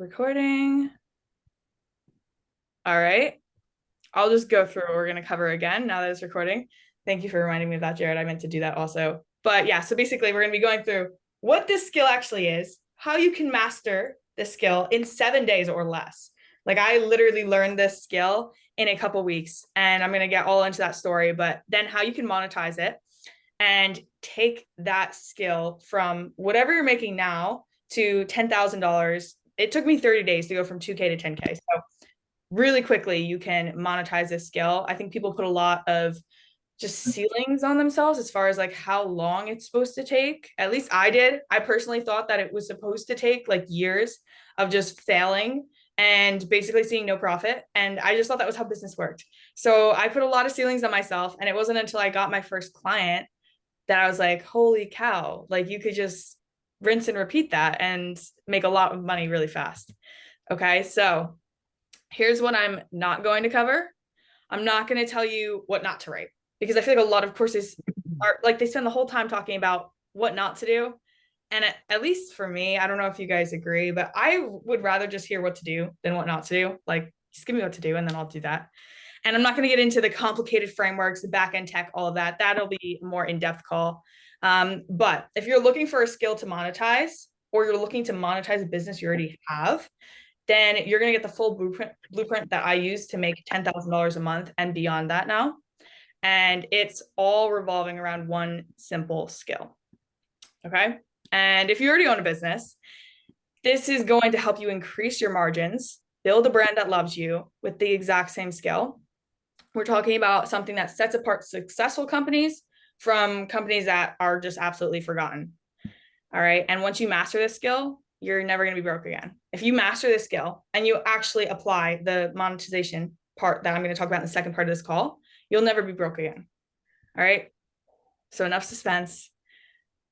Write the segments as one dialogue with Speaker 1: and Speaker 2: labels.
Speaker 1: Recording. All right. I'll just go through what we're going to cover again now that it's recording. Thank you for reminding me of that, Jared. I meant to do that also. But yeah, so basically, we're going to be going through what this skill actually is, how you can master this skill in 7 days or less. Like, I literally learned this skill in a couple weeks, and I'm going to get all into that story, but then how you can monetize it and take that skill from whatever you're making now to $10,000. It took me 30 days to go from 2K to 10K. So really quickly, you can monetize this skill. I think people put a lot of just ceilings on themselves as far as like how long it's supposed to take. At least I did. I personally thought that it was supposed to take like years of just failing and basically seeing no profit. And I just thought that was how business worked. So I put a lot of ceilings on myself. And it wasn't until I got my first client that I was like, holy cow, like you could just rinse and repeat that and make a lot of money really fast. Okay. So here's what I'm not going to cover. I'm not going to tell you what not to write because I feel like a lot of courses are like they spend the whole time talking about what not to do. And at least for me, I don't know if you guys agree, but I would rather just hear what to do than what not to do. Like, just give me what to do and then I'll do that. And I'm not going to get into the complicated frameworks, the back end tech, all of that. That'll be a more in-depth call. But if you're looking for a skill to monetize, or you're looking to monetize a business you already have, then you're going to get the full blueprint that I use to make $10,000 a month and beyond that now. And it's all revolving around one simple skill. Okay. And if you already own a business, this is going to help you increase your margins, build a brand that loves you with the exact same skill. We're talking about something that sets apart successful companies from companies that are just absolutely forgotten. All right. And once you master this skill, you're never going to be broke again. If you master this skill and you actually apply the monetization part that I'm going to talk about in the second part of this call, you'll never be broke again. All right. So enough suspense.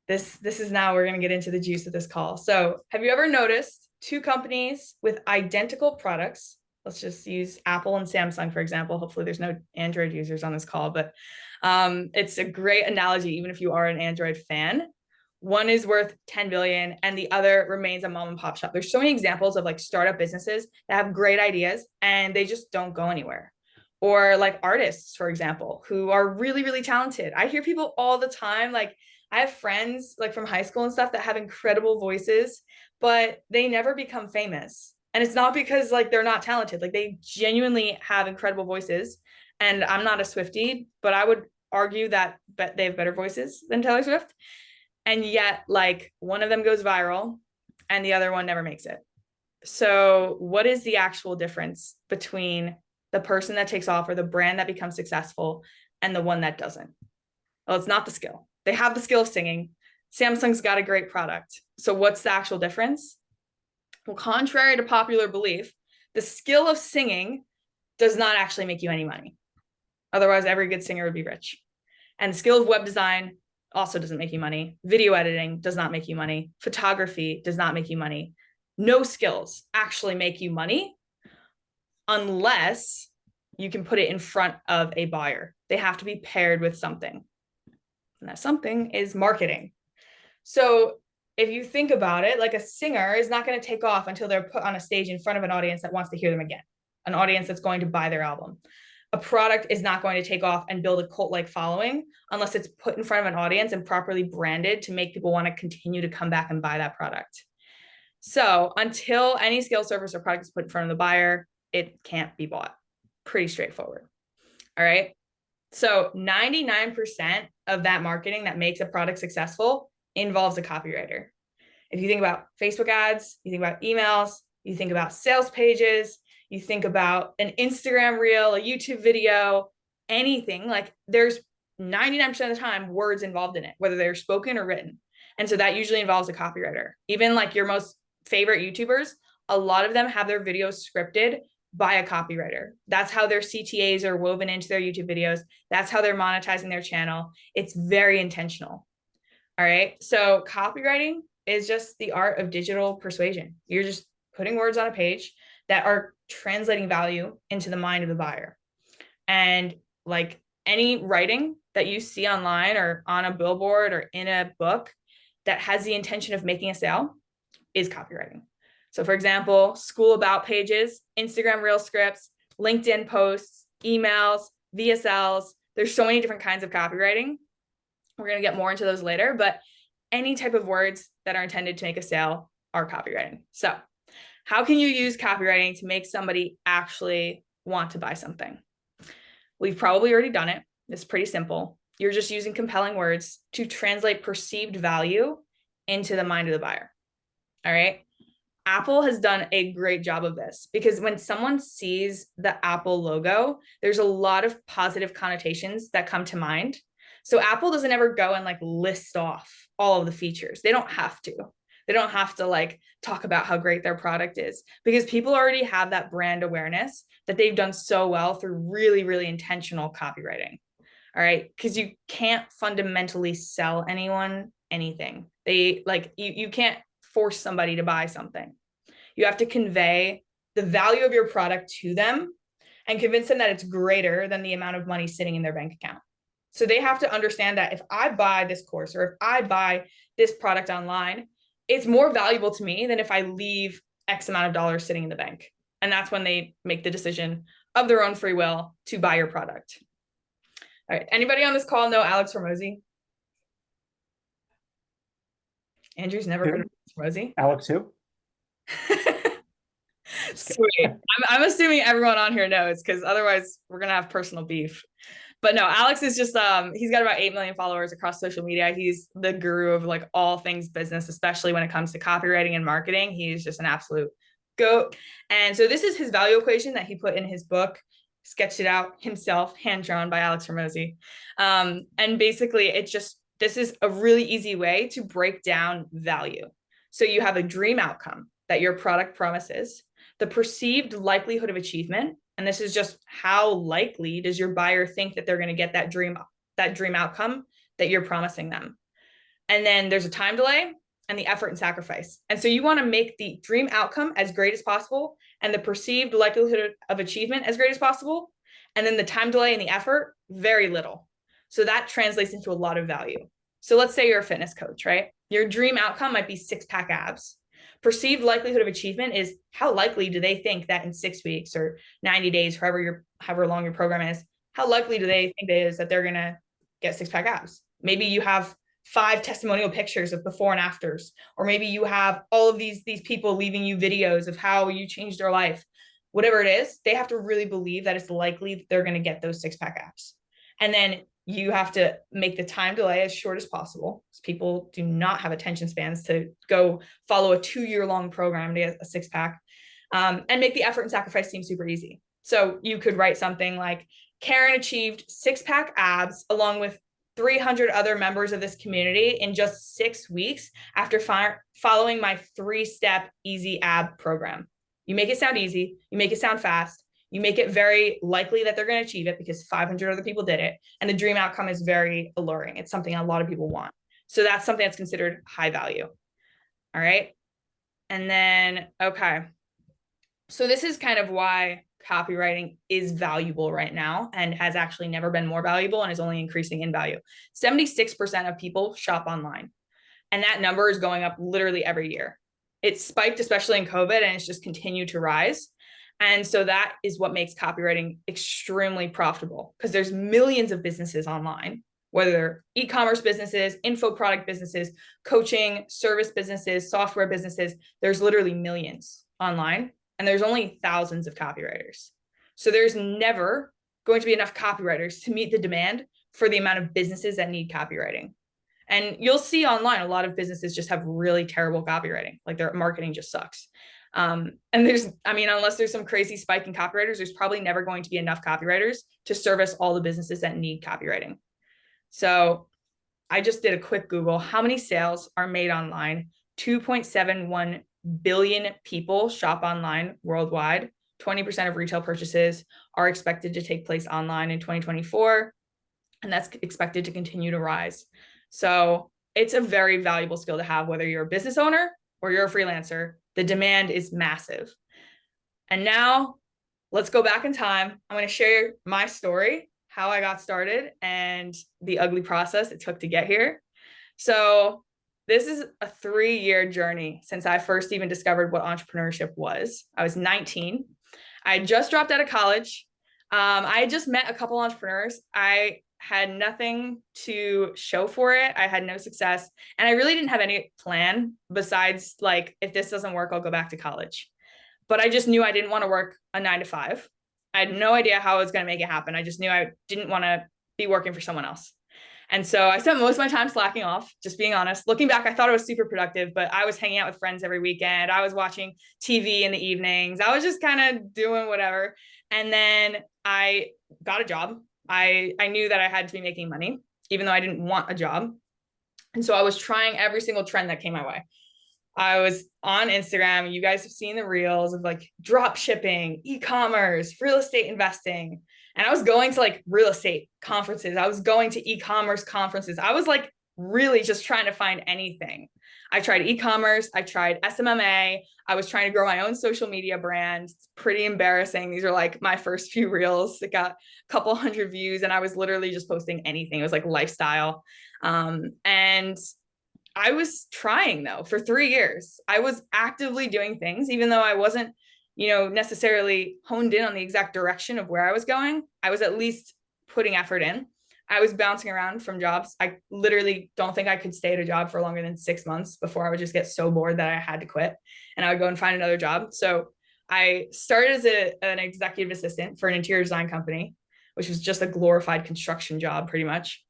Speaker 1: This is now we're going to get into the juice of this call. So have you ever noticed two companies with identical products? Let's just use Apple and Samsung, for example. Hopefully there's no Android users on this call, but it's a great analogy, even if you are an Android fan. One is worth 10 billion and the other remains a mom and pop shop. There's so many examples of like startup businesses that have great ideas and they just don't go anywhere. Or like artists, for example, who are really, really talented. I hear people all the time, like I have friends like from high school and stuff that have incredible voices, but they never become famous. And it's not because like they're not talented. Like they genuinely have incredible voices. And I'm not a Swiftie, but I would argue that they have better voices than Taylor Swift. And yet like one of them goes viral and the other one never makes it. So what is the actual difference between the person that takes off or the brand that becomes successful and the one that doesn't? Well, it's not the skill. They have the skill of singing. Samsung's got a great product. So what's the actual difference? Well, contrary to popular belief, the skill of singing does not actually make you any money. Otherwise, every good singer would be rich. And the skill of web design also doesn't make you money. Video editing does not make you money. Photography does not make you money. No skills actually make you money unless you can put it in front of a buyer. They have to be paired with something. And that something is marketing. So if you think about it, like a singer is not going to take off until they're put on a stage in front of an audience that wants to hear them again, an audience that's going to buy their album. A product is not going to take off and build a cult-like following unless it's put in front of an audience and properly branded to make people want to continue to come back and buy that product. So until any skill, service, or product is put in front of the buyer, it can't be bought. Pretty straightforward. All right. So 99% of that marketing that makes a product successful involves a copywriter. If you think about Facebook ads, you think about emails, you think about sales pages, you think about an Instagram reel, a YouTube video, anything, like there's 99% of the time words involved in it, whether they're spoken or written. And so that usually involves a copywriter. Even like your most favorite YouTubers, a lot of them have their videos scripted by a copywriter. That's how their CTAs are woven into their YouTube videos. That's how they're monetizing their channel. It's very intentional. All right. So copywriting is just the art of digital persuasion. You're just putting words on a page that are translating value into the mind of the buyer. And like any writing that you see online or on a billboard or in a book that has the intention of making a sale is copywriting. So for example, school about pages, Instagram reel scripts, LinkedIn posts, emails, VSLs. There's so many different kinds of copywriting. We're going to get more into those later, but any type of words that are intended to make a sale are copywriting. So how can you use copywriting to make somebody actually want to buy something? We've probably already done it. It's pretty simple. You're just using compelling words to translate perceived value into the mind of the buyer. All right. Apple has done a great job of this because when someone sees the Apple logo, there's a lot of positive connotations that come to mind. So Apple doesn't ever go and like list off all of the features. They don't have to. They don't have to like talk about how great their product is because people already have that brand awareness that they've done so well through really, really intentional copywriting. All right. Because you can't fundamentally sell anyone anything. They like you can't force somebody to buy something. You have to convey the value of your product to them and convince them that it's greater than the amount of money sitting in their bank account. So they have to understand that if I buy this course or if I buy this product online, it's more valuable to me than if I leave X amount of dollars sitting in the bank. And that's when they make the decision of their own free will to buy your product. All right. Anybody on this call know Alex Hormozi? Andrew's never heard of Alex Hormozi.
Speaker 2: Alex who?
Speaker 1: Sweet. I'm assuming everyone on here knows because otherwise we're gonna have personal beef. But no, Alex is just he's got about 8 million followers across social media. He's the guru of like all things business, especially when it comes to copywriting and marketing. He's just an absolute goat. And so this is his value equation that he put in his book, sketched it out himself, hand drawn by Alex Hormozi. And basically this is a really easy way to break down value. So you have a dream outcome that your product promises, the perceived likelihood of achievement, and this is just how likely does your buyer think that they're going to get that dream outcome that you're promising them. And then there's a time delay and the effort and sacrifice. And so you want to make the dream outcome as great as possible and the perceived likelihood of achievement as great as possible. And then the time delay and the effort, very little. So that translates into a lot of value. So let's say you're a fitness coach, right? Your dream outcome might be 6-pack abs. Perceived likelihood of achievement is how likely do they think that in 6 weeks or 90 days, however long your program is, how likely do they think it is that they're going to get 6-pack abs? Maybe you have 5 testimonial pictures of before and afters, or maybe you have all of these people leaving you videos of how you changed their life. Whatever it is, they have to really believe that it's likely that they're going to get those 6-pack abs. And then you have to make the time delay as short as possible because people do not have attention spans to go follow a 2-year-long program to get a 6-pack, and make the effort and sacrifice seem super easy. So you could write something like, Karen achieved 6-pack abs along with 300 other members of this community in just 6 weeks after following my 3-step easy ab program. You make it sound easy, you make it sound fast, you make it very likely that they're going to achieve it because 500 other people did it. And the dream outcome is very alluring. It's something a lot of people want. So that's something that's considered high value. All right. And then, okay. So this is kind of why copywriting is valuable right now and has actually never been more valuable and is only increasing in value. 76% of people shop online. And that number is going up literally every year. It spiked, especially in COVID, and it's just continued to rise. And so that is what makes copywriting extremely profitable because there's millions of businesses online, whether they're e-commerce businesses, info product businesses, coaching, service businesses, software businesses. There's literally millions online and there's only thousands of copywriters. So there's never going to be enough copywriters to meet the demand for the amount of businesses that need copywriting. And you'll see online, a lot of businesses just have really terrible copywriting. Like their marketing just sucks. And unless there's some crazy spike in copywriters, there's probably never going to be enough copywriters to service all the businesses that need copywriting. So I just did a quick Google. How many sales are made online? 2.71 billion people shop online worldwide. 20% of retail purchases are expected to take place online in 2024. And that's expected to continue to rise. So it's a very valuable skill to have, whether you're a business owner or you're a freelancer. The demand is massive. And now let's go back in time. I'm going to share my story, how I got started and the ugly process it took to get here. So this is a 3-year journey since I first even discovered what entrepreneurship was. I was 19. I had just dropped out of college. I had just met a couple entrepreneurs. I had nothing to show for it. I had no success. And I really didn't have any plan besides, like, if this doesn't work, I'll go back to college. But I just knew I didn't want to work a 9 to 5. I had no idea how I was going to make it happen. I just knew I didn't want to be working for someone else. And so I spent most of my time slacking off, just being honest. Looking back, I thought I was super productive, but I was hanging out with friends every weekend. I was watching TV in the evenings. I was just kind of doing whatever. And then I got a job. I knew that I had to be making money, even though I didn't want a job. And so I was trying every single trend that came my way. I was on Instagram. You guys have seen the reels of like drop shipping, e-commerce, real estate investing. And I was going to like real estate conferences. I was going to e-commerce conferences. I was like really just trying to find anything. I tried e-commerce. I tried SMMA. I was trying to grow my own social media brand. It's pretty embarrassing. These are like my first few reels. It got a couple hundred views and I was literally just posting anything. It was like lifestyle. And I was trying though for 3 years. I was actively doing things, even though I wasn't, necessarily honed in on the exact direction of where I was going. I was at least putting effort in. I was bouncing around from jobs. I literally don't think I could stay at a job for longer than 6 months before I would just get so bored that I had to quit and I would go and find another job. So I started as an executive assistant for an interior design company, which was just a glorified construction job pretty much.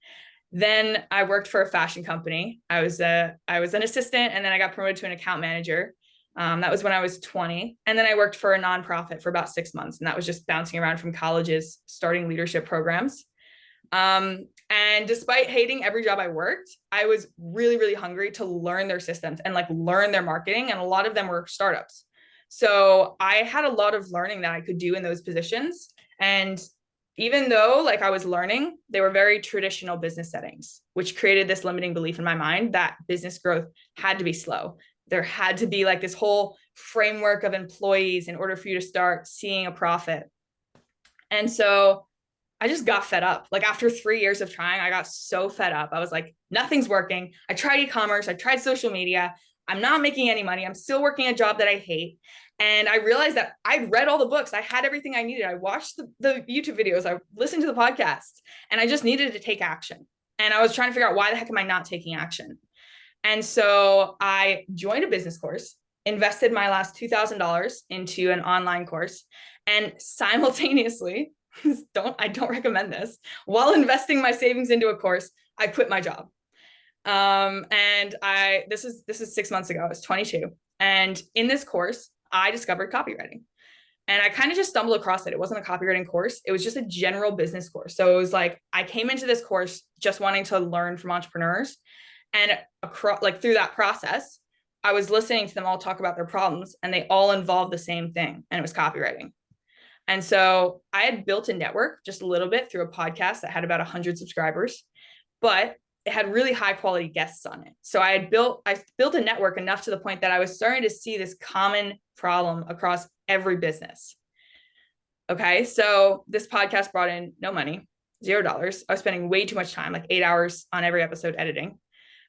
Speaker 1: Then I worked for a fashion company. I was an assistant, and then I got promoted to an account manager. That was when I was 20. And then I worked for a nonprofit for about 6 months. And that was just bouncing around from colleges, starting leadership programs. And despite hating every job I worked, I was really, really hungry to learn their systems and like learn their marketing. And a lot of them were startups. So I had a lot of learning that I could do in those positions. And even though like I was learning, they were very traditional business settings, which created this limiting belief in my mind that business growth had to be slow. There had to be like this whole framework of employees in order for you to start seeing a profit. And so I just got fed up. Like after 3 years of trying, I got so fed up. I was like, nothing's working. I tried e-commerce. I tried social media. I'm not making any money. I'm still working a job that I hate. And I realized that I read all the books. I had everything I needed. I watched the YouTube videos. I listened to the podcasts, and I just needed to take action. And I was trying to figure out, why the heck am I not taking action? And so I joined a business course, invested my last $2,000 into an online course, and simultaneously, I don't recommend this, while investing my savings into a course, I quit my job. And this is 6 months ago. I was 22. And in this course, I discovered copywriting. And I kind of just stumbled across it. It wasn't a copywriting course. It was just a general business course. So it was like, I came into this course just wanting to learn from entrepreneurs. And through that process, I was listening to them all talk about their problems, and they all involved the same thing. And it was copywriting. And so I had built a network just a little bit through a podcast that had about 100 subscribers, but it had really high quality guests on it. So I built a network enough to the point that I was starting to see this common problem across every business. Okay. So this podcast brought in no money, $0. I was spending way too much time, like 8 hours on every episode editing,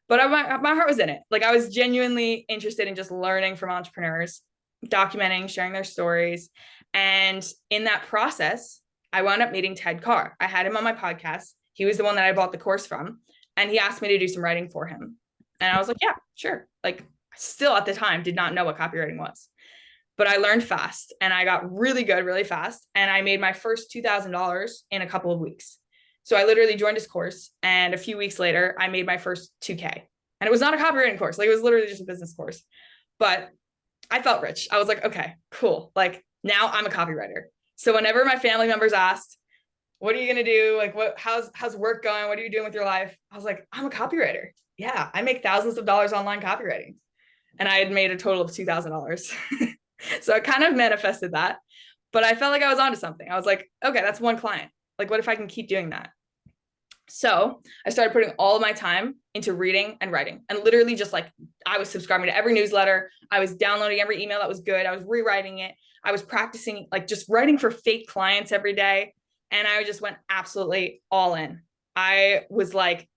Speaker 1: but my heart was in it. Like I was genuinely interested in just learning from entrepreneurs, documenting, sharing their stories. And in that process, I wound up meeting Ted Carr. I had him on my podcast. He was the one that I bought the course from. And he asked me to do some writing for him. And I was like, yeah, sure. Like still at the time did not know what copywriting was, but I learned fast and I got really good really fast. And I made my first $2,000 in a couple of weeks. So I literally joined his course, and a few weeks later, I made my first 2K. And it was not a copywriting course. Like it was literally just a business course, but I felt rich. I was like, okay, cool. Like now I'm a copywriter. So whenever my family members asked, what are you going to do? Like, how's work going? What are you doing with your life? I was like, I'm a copywriter. Yeah. I make thousands of dollars online copywriting. And I had made a total of $2,000. So I kind of manifested that, but I felt like I was onto something. I was like, okay, that's one client. Like, what if I can keep doing that? So I started putting all of my time into reading and writing, and literally just like, I was subscribing to every newsletter. I was downloading every email that was good. I was rewriting it. I was practicing like just writing for fake clients every day. And I just went absolutely all in. I was like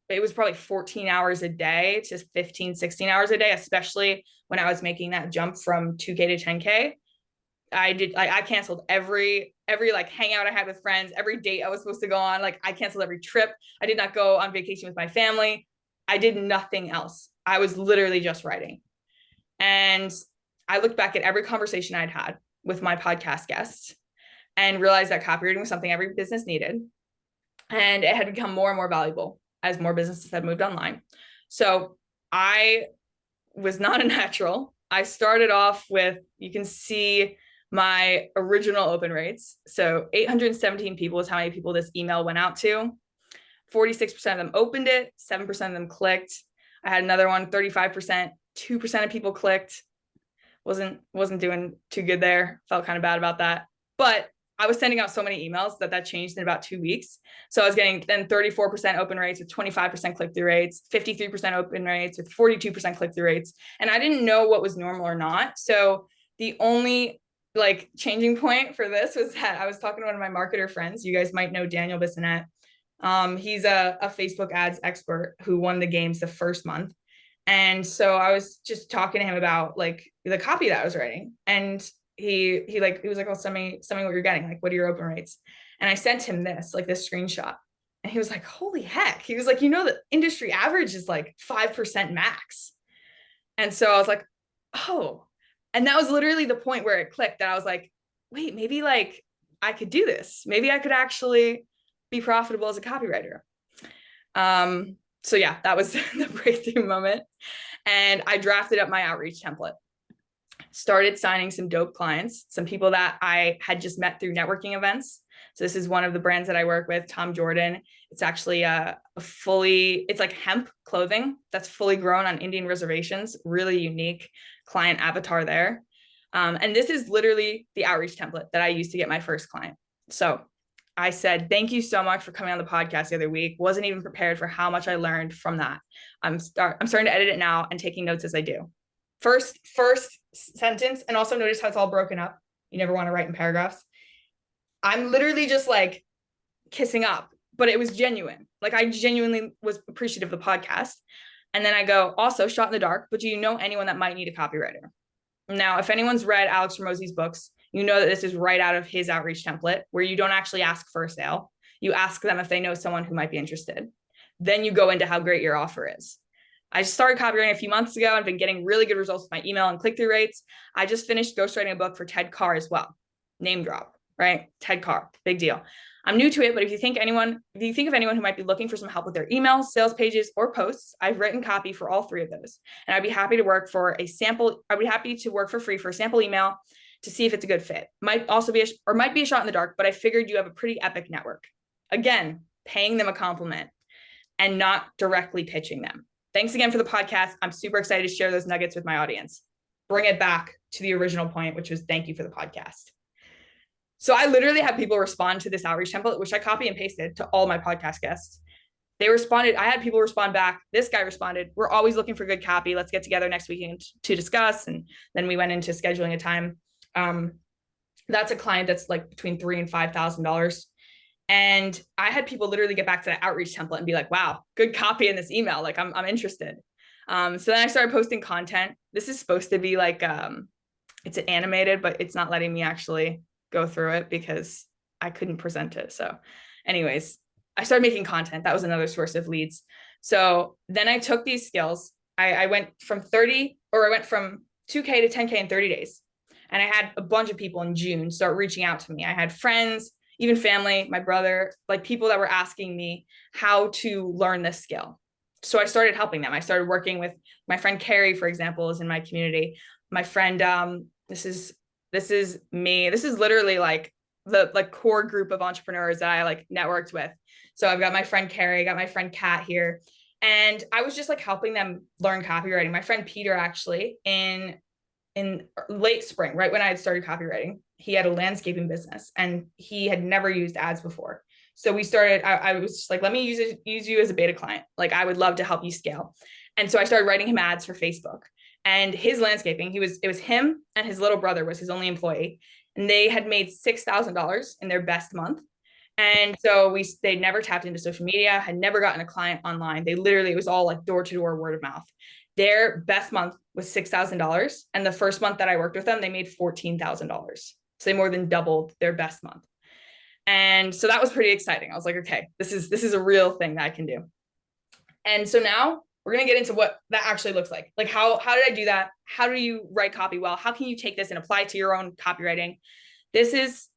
Speaker 1: it was probably 14 hours a day to 15, 16 hours a day, especially when I was making that jump from 2K to 10K. I canceled every like hangout I had with friends, every date I was supposed to go on. Like I canceled every trip. I did not go on vacation with my family. I did nothing else. I was literally just writing. And I looked back at every conversation I'd had with my podcast guests and realized that copywriting was something every business needed. And it had become more and more valuable as more businesses had moved online. So I was not a natural. I started off with, you can see my original open rates. So 817 people is how many people this email went out to. 46% of them opened it, 7% of them clicked. I had another one, 35%, 2% of people clicked. Wasn't doing too good there. Felt kind of bad about that. But I was sending out so many emails that changed in about 2 weeks. So I was getting then 34% open rates with 25% click-through rates, 53% open rates with 42% click-through rates. And I didn't know what was normal or not. So the only like changing point for this was that I was talking to one of my marketer friends. You guys might know Daniel Bissonette. He's a Facebook ads expert who won the games the first month. And so I was just talking to him about like the copy that I was writing. And he was like, oh, send me what you're getting. Like, what are your open rates? And I sent him this screenshot. And he was like, holy heck. He was like, the industry average is like 5% max. And so I was like, oh. And that was literally the point where it clicked that I was like, wait, maybe like I could do this. Maybe I could actually be profitable as a copywriter. So yeah, that was the breakthrough moment. And I drafted up my outreach template, started signing some dope clients, some people that I had just met through networking events. So this is one of the brands that I work with, Tom Jordan. It's actually it's like hemp clothing that's fully grown on Indian reservations, really unique client avatar there. And this is literally the outreach template that I used to get my first client. So I said, thank you so much for coming on the podcast the other week. Wasn't even prepared for how much I learned from that. I'm starting to edit it now and taking notes as I do. First sentence, and also notice how it's all broken up. You never want to write in paragraphs. I'm literally just like kissing up, but it was genuine. Like I genuinely was appreciative of the podcast. And then I go, also shot in the dark, but do you know anyone that might need a copywriter? Now, if anyone's read Alex Hormozi's books, you know that this is right out of his outreach template where you don't actually ask for a sale. You ask them if they know someone who might be interested. Then you go into how great your offer is. I started copywriting a few months ago and been getting really good results with my email and click-through rates. I just finished ghostwriting a book for Ted Carr as well. Name drop, right? Ted Carr, big deal. I'm new to it, but if you think of anyone who might be looking for some help with their emails, sales pages, or posts, I've written copy for all three of those. And I'd be happy to work for a sample. I'd be happy to work for free for a sample email to see if it's a good fit. Might also be might be a shot in the dark, but I figured you have a pretty epic network. Again, paying them a compliment and not directly pitching them. Thanks again for the podcast. I'm super excited to share those nuggets with my audience. Bring it back to the original point, which was thank you for the podcast. So I literally had people respond to this outreach template, which I copy and pasted to all my podcast guests. They responded. I had people respond back. This guy responded, we're always looking for good copy. Let's get together next weekend to discuss. And then we went into scheduling a time. That's a client that's like between $3,000 and $5,000. And I had people literally get back to the outreach template and be like, wow, good copy in this email. Like I'm interested. So then I started posting content. This is supposed to be like, it's animated, but it's not letting me actually go through it because I couldn't present it. So anyways, I started making content. That was another source of leads. So then I took these skills. I went from 2K to 10K in 30 days. And I had a bunch of people in June start reaching out to me. I had friends, even family, my brother, like people that were asking me how to learn this skill. So I started helping them. I started working with my friend Carrie, for example, is in my community. My friend, this is me. This is literally like the core group of entrepreneurs that I like networked with. So I've got my friend Carrie, got my friend Kat here. And I was just like helping them learn copywriting. My friend Peter actually in late spring, right when I had started copywriting, he had a landscaping business and he had never used ads before. So we started, I was just like, let me use you as a beta client. Like I would love to help you scale. And so I started writing him ads for Facebook. And his landscaping, it was him and his little brother was his only employee. And they had made $6,000 in their best month. And so they never tapped into social media, had never gotten a client online. They literally, it was all like door to door, word of mouth. Their best month was $6,000. And the first month that I worked with them, they made $14,000. So they more than doubled their best month. And so that was pretty exciting. I was like, okay, this is a real thing that I can do. And so now we're going to get into what that actually looks like. Like how did I do that? How do you write copy well? How can you take this and apply it to your own copywriting? This is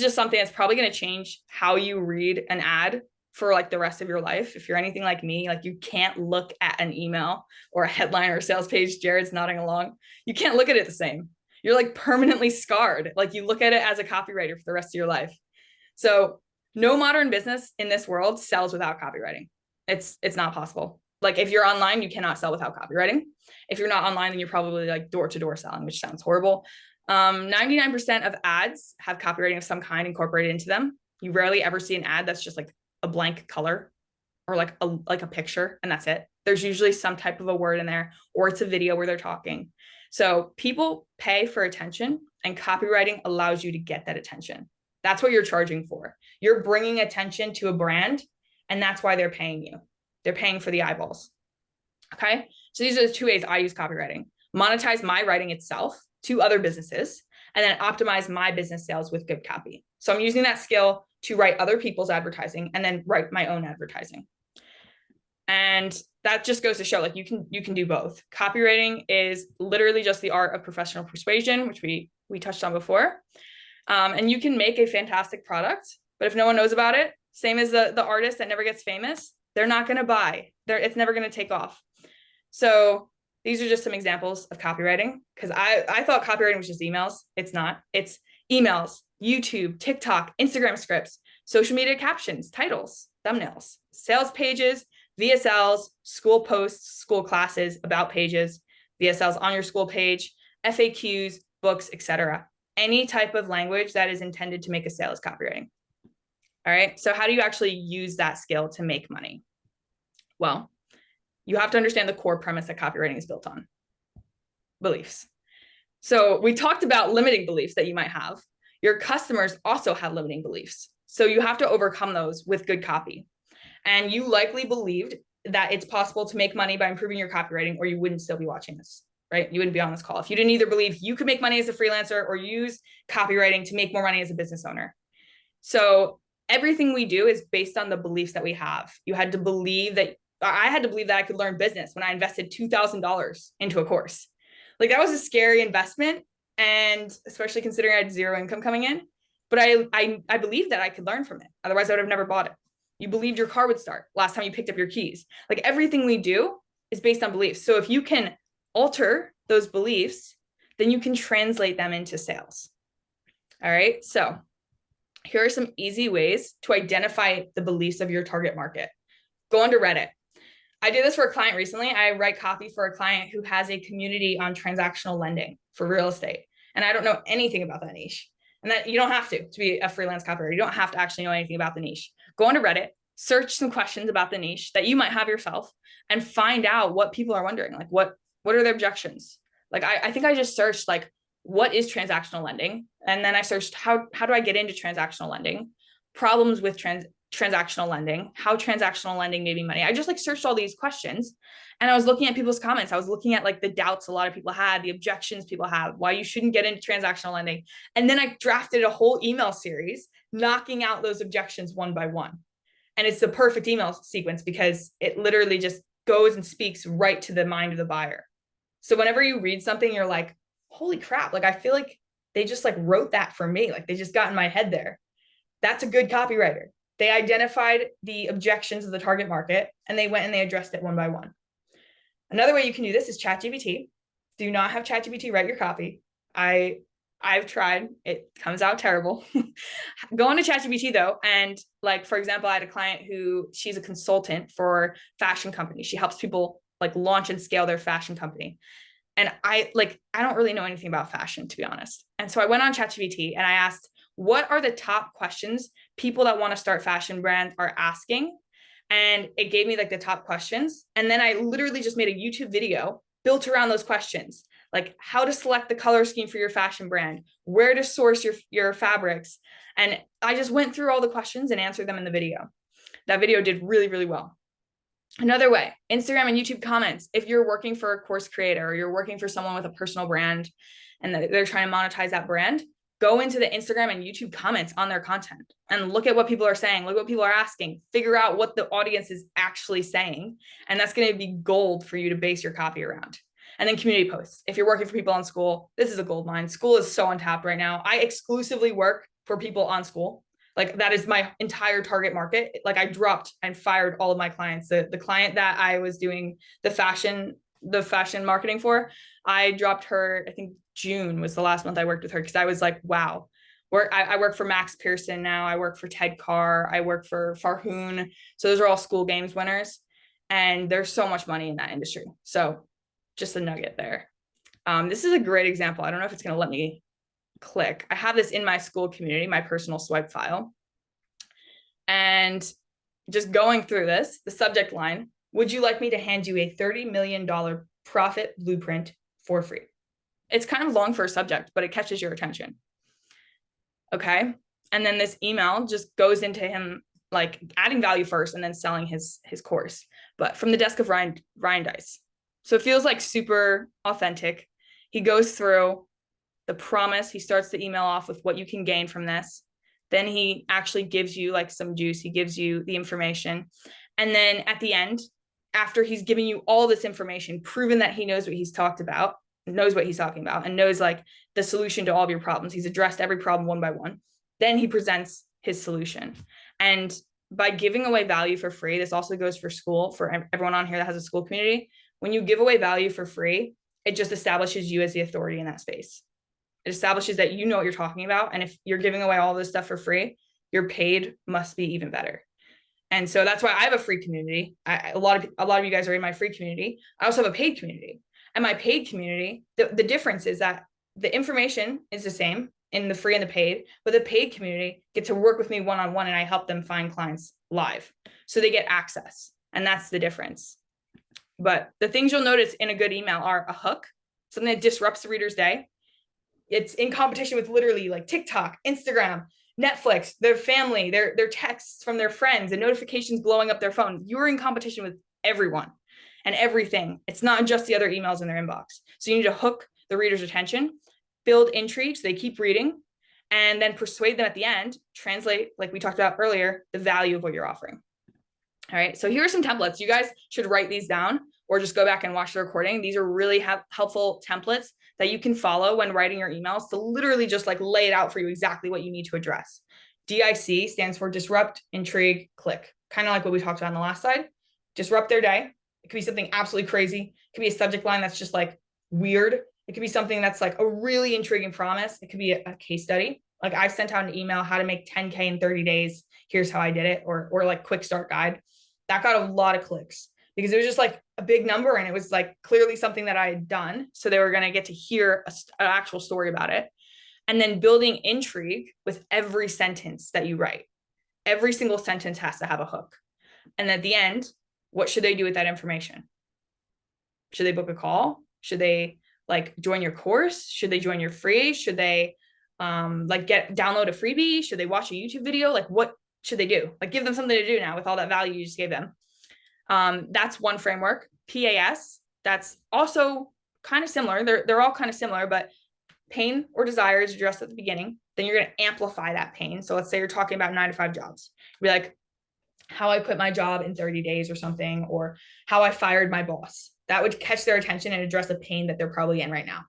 Speaker 1: just something that's probably going to change how you read an ad for like the rest of your life. If you're anything like me, like you can't look at an email or a headline or a sales page. Jared's nodding along. You can't look at it the same. You're like permanently scarred. Like you look at it as a copywriter for the rest of your life. So no modern business in this world sells without copywriting. It's not possible. Like if you're online, you cannot sell without copywriting. If you're not online, then you're probably like door-to-door selling, which sounds horrible. 99% of ads have copywriting of some kind incorporated into them. You rarely ever see an ad that's just like a blank color or like a picture and that's it. There's usually some type of a word in there, or it's a video where they're talking. So people pay for attention, and copywriting allows you to get that attention. That's what you're charging for. You're bringing attention to a brand, and that's why they're paying you. They're paying for the eyeballs. Okay. So these are the two ways I use copywriting: monetize my writing itself to other businesses, and then optimize my business sales with good copy. So I'm using that skill to write other people's advertising and then write my own advertising. And that just goes to show like you can do both. Copywriting is literally just the art of professional persuasion, which we touched on before. And you can make a fantastic product, but if no one knows about it, same as the artist that never gets famous, they're not going to buy. It's never going to take off. So these are just some examples of copywriting, because I thought copywriting was just emails. It's not. It's emails, YouTube, TikTok, Instagram scripts, social media captions, titles, thumbnails, sales pages, VSLs, school posts, school classes, about pages, VSLs on your school page, FAQs, books, etc. Any type of language that is intended to make a sale is copywriting. All right. So how do you actually use that skill to make money? Well, you have to understand the core premise that copywriting is built on: beliefs. So we talked about limiting beliefs that you might have. Your customers also have limiting beliefs. So you have to overcome those with good copy. And you likely believed that it's possible to make money by improving your copywriting, or you wouldn't still be watching this, right? You wouldn't be on this call if you didn't either believe you could make money as a freelancer or use copywriting to make more money as a business owner. So everything we do is based on the beliefs that we have. I had to believe that I could learn business when I invested $2,000 into a course. Like that was a scary investment, and especially considering I had zero income coming in. But I believed that I could learn from it. Otherwise, I would have never bought it. You believed your car would start last time you picked up your keys. Like everything we do is based on beliefs. So if you can alter those beliefs, then you can translate them into sales. All right. So here are some easy ways to identify the beliefs of your target market. Go onto Reddit. I did this for a client recently. I write copy for a client who has a community on transactional lending for real estate. And I don't know anything about that niche. And that you don't have to be a freelance copywriter. You don't have to actually know anything about the niche. Go onto Reddit, search some questions about the niche that you might have yourself, and find out what people are wondering. Like what are their objections? Like I think I just searched like, what is transactional lending? And then I searched how do I get into transactional lending? Problems with transactional lending, how transactional lending made me money. I just like searched all these questions, and I was looking at people's comments. I was looking at like the doubts a lot of people had, the objections people have, why you shouldn't get into transactional lending. And then I drafted a whole email series knocking out those objections one by one. And it's the perfect email sequence because it literally just goes and speaks right to the mind of the buyer. So whenever you read something, you're like, holy crap, like I feel like they just like wrote that for me. Like they just got in my head there. That's a good copywriter. They identified the objections of the target market, and they went and they addressed it one by one. Another way you can do this is ChatGPT. Do not have ChatGPT write your copy. I've tried. It comes out terrible. Go on to ChatGPT though. And like, for example, I had a client who she's a consultant for fashion company. She helps people like launch and scale their fashion company. And I don't really know anything about fashion, to be honest. And so I went on ChatGPT and I asked, what are the top questions people that want to start fashion brands are asking? And it gave me like the top questions. And then I literally just made a YouTube video built around those questions. like how to select the color scheme for your fashion brand, where to source your fabrics. And I just went through all the questions and answered them in the video. That video did really, really well. Another way, Instagram and YouTube comments. If you're working for a course creator or you're working for someone with a personal brand and they're trying to monetize that brand, go into the Instagram and YouTube comments on their content and look at what people are saying, look what people are asking, figure out what the audience is actually saying. And that's going to be gold for you to base your copy around. And then community posts. If you're working for people on School, this is a gold mine. School is so untapped right now. I exclusively work for people on School. Like that is my entire target market. Like I dropped and fired all of my clients. The client that I was doing the fashion marketing for, I dropped her, I think June was the last month I worked with her, because I was like, wow. I work for Max Pearson now. I work for Ted Carr. I work for Farhoon. So those are all School Games winners. And there's so much money in that industry. So just a nugget there. This is a great example. I don't know if it's going to let me click. I have this in my School community, my personal swipe file. And just going through this, the subject line, would you like me to hand you a $30 million profit blueprint for free? It's kind of long for a subject, but it catches your attention. Okay. And then this email just goes into him like adding value first and then selling his course, but from the desk of Ryan Deiss. So it feels like super authentic. He goes through the promise. He starts the email off with what you can gain from this. Then he actually gives you like some juice. He gives you the information. And then at the end, after he's giving you all this information, proven that he knows what he's talking about, and knows like the solution to all of your problems. He's addressed every problem one by one. Then he presents his solution. And by giving away value for free, this also goes for School, for everyone on here that has a School community. When you give away value for free, it just establishes you as the authority in that space. It establishes that you know what you're talking about. And if you're giving away all this stuff for free, your paid must be even better. And so that's why I have a free community. A lot of you guys are in my free community. I also have a paid community. And my paid community, the difference is that the information is the same in the free and the paid, but the paid community get to work with me one-on-one, and I help them find clients live. So they get access. And that's the difference. But the things you'll notice in a good email are a hook, something that disrupts the reader's day. It's in competition with literally like TikTok, Instagram, Netflix, their family, their texts from their friends, and notifications blowing up their phone. You're in competition with everyone and everything. It's not just the other emails in their inbox. So you need to hook the reader's attention, build intrigue so they keep reading, and then persuade them at the end, translate, like we talked about earlier, the value of what you're offering. All right, so here are some templates. You guys should write these down or just go back and watch the recording. These are really helpful templates that you can follow when writing your emails to literally just like lay it out for you exactly what you need to address. DIC stands for disrupt, intrigue, click. Kind of like what we talked about on the last slide. Disrupt their day. It could be something absolutely crazy. It could be a subject line that's just like weird. It could be something that's like a really intriguing promise. It could be a case study. Like I sent out an email, how to make 10K in 30 days. Here's how I did it, or like quick start guide. That got a lot of clicks because it was just like a big number, and it was like clearly something that I had done. So they were going to get to hear an actual story about it. And then building intrigue with every sentence that you write. Every single sentence has to have a hook. And at the end, what should they do with that information? Should they book a call? Should they like join your course? Should they join your free? Should they download a freebie? Should they watch a YouTube video? Like what should they do? Like give them something to do now with all that value you just gave them. That's one framework. PAS, that's also kind of similar. They're all kind of similar, but pain or desire is addressed at the beginning. Then you're going to amplify that pain. So let's say you're talking about 9-to-5 jobs. Be like, how I quit my job in 30 days or something, or how I fired my boss. That would catch their attention and address the pain that they're probably in right now.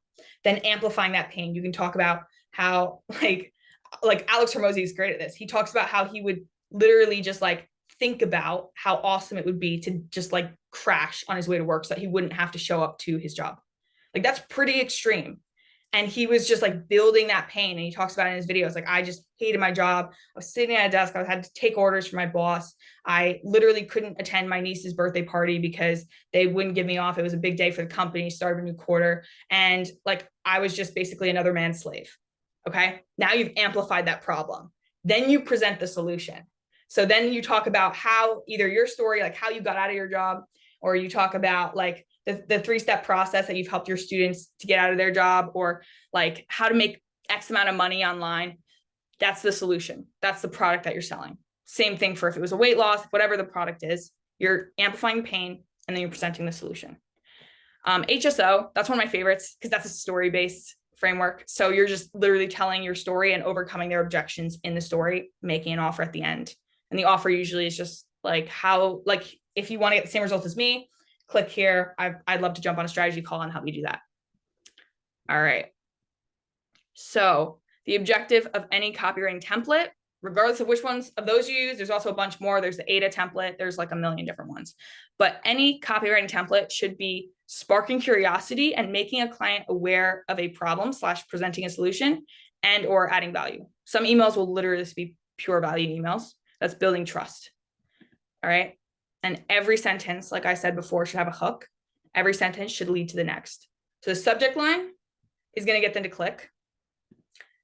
Speaker 1: Then amplifying that pain, you can talk about how like Alex Hormozi is great at this. He talks about how he would literally just like think about how awesome it would be to just like crash on his way to work so that he wouldn't have to show up to his job. Like that's pretty extreme. And he was just like building that pain. And he talks about it in his videos. Like, I just hated my job. I was sitting at a desk. I had to take orders from my boss. I literally couldn't attend my niece's birthday party because they wouldn't give me off. It was a big day for the company, started a new quarter. And like, I was just basically another man's slave. Okay. Now you've amplified that problem. Then you present the solution. So then you talk about how either your story, like how you got out of your job, or you talk about like the three-step process that you've helped your students to get out of their job, or like how to make X amount of money online. That's the solution. That's the product that you're selling. Same thing for if it was a weight loss, whatever the product is, you're amplifying pain and then you're presenting the solution. HSO, that's one of my favorites because that's a story-based framework. So you're just literally telling your story and overcoming their objections in the story, making an offer at the end. And the offer usually is just like how, like if you want to get the same result as me, click here. I'd love to jump on a strategy call and help you do that. All right. So the objective of any copywriting template, regardless of which ones of those you use, there's also a bunch more. There's the ADA template. There's like a million different ones. But any copywriting template should be sparking curiosity and making a client aware of a problem / presenting a solution and or adding value. Some emails will literally just be pure value emails. That's building trust. All right. And every sentence, like I said before, should have a hook. Every sentence should lead to the next. So the subject line is going to get them to click.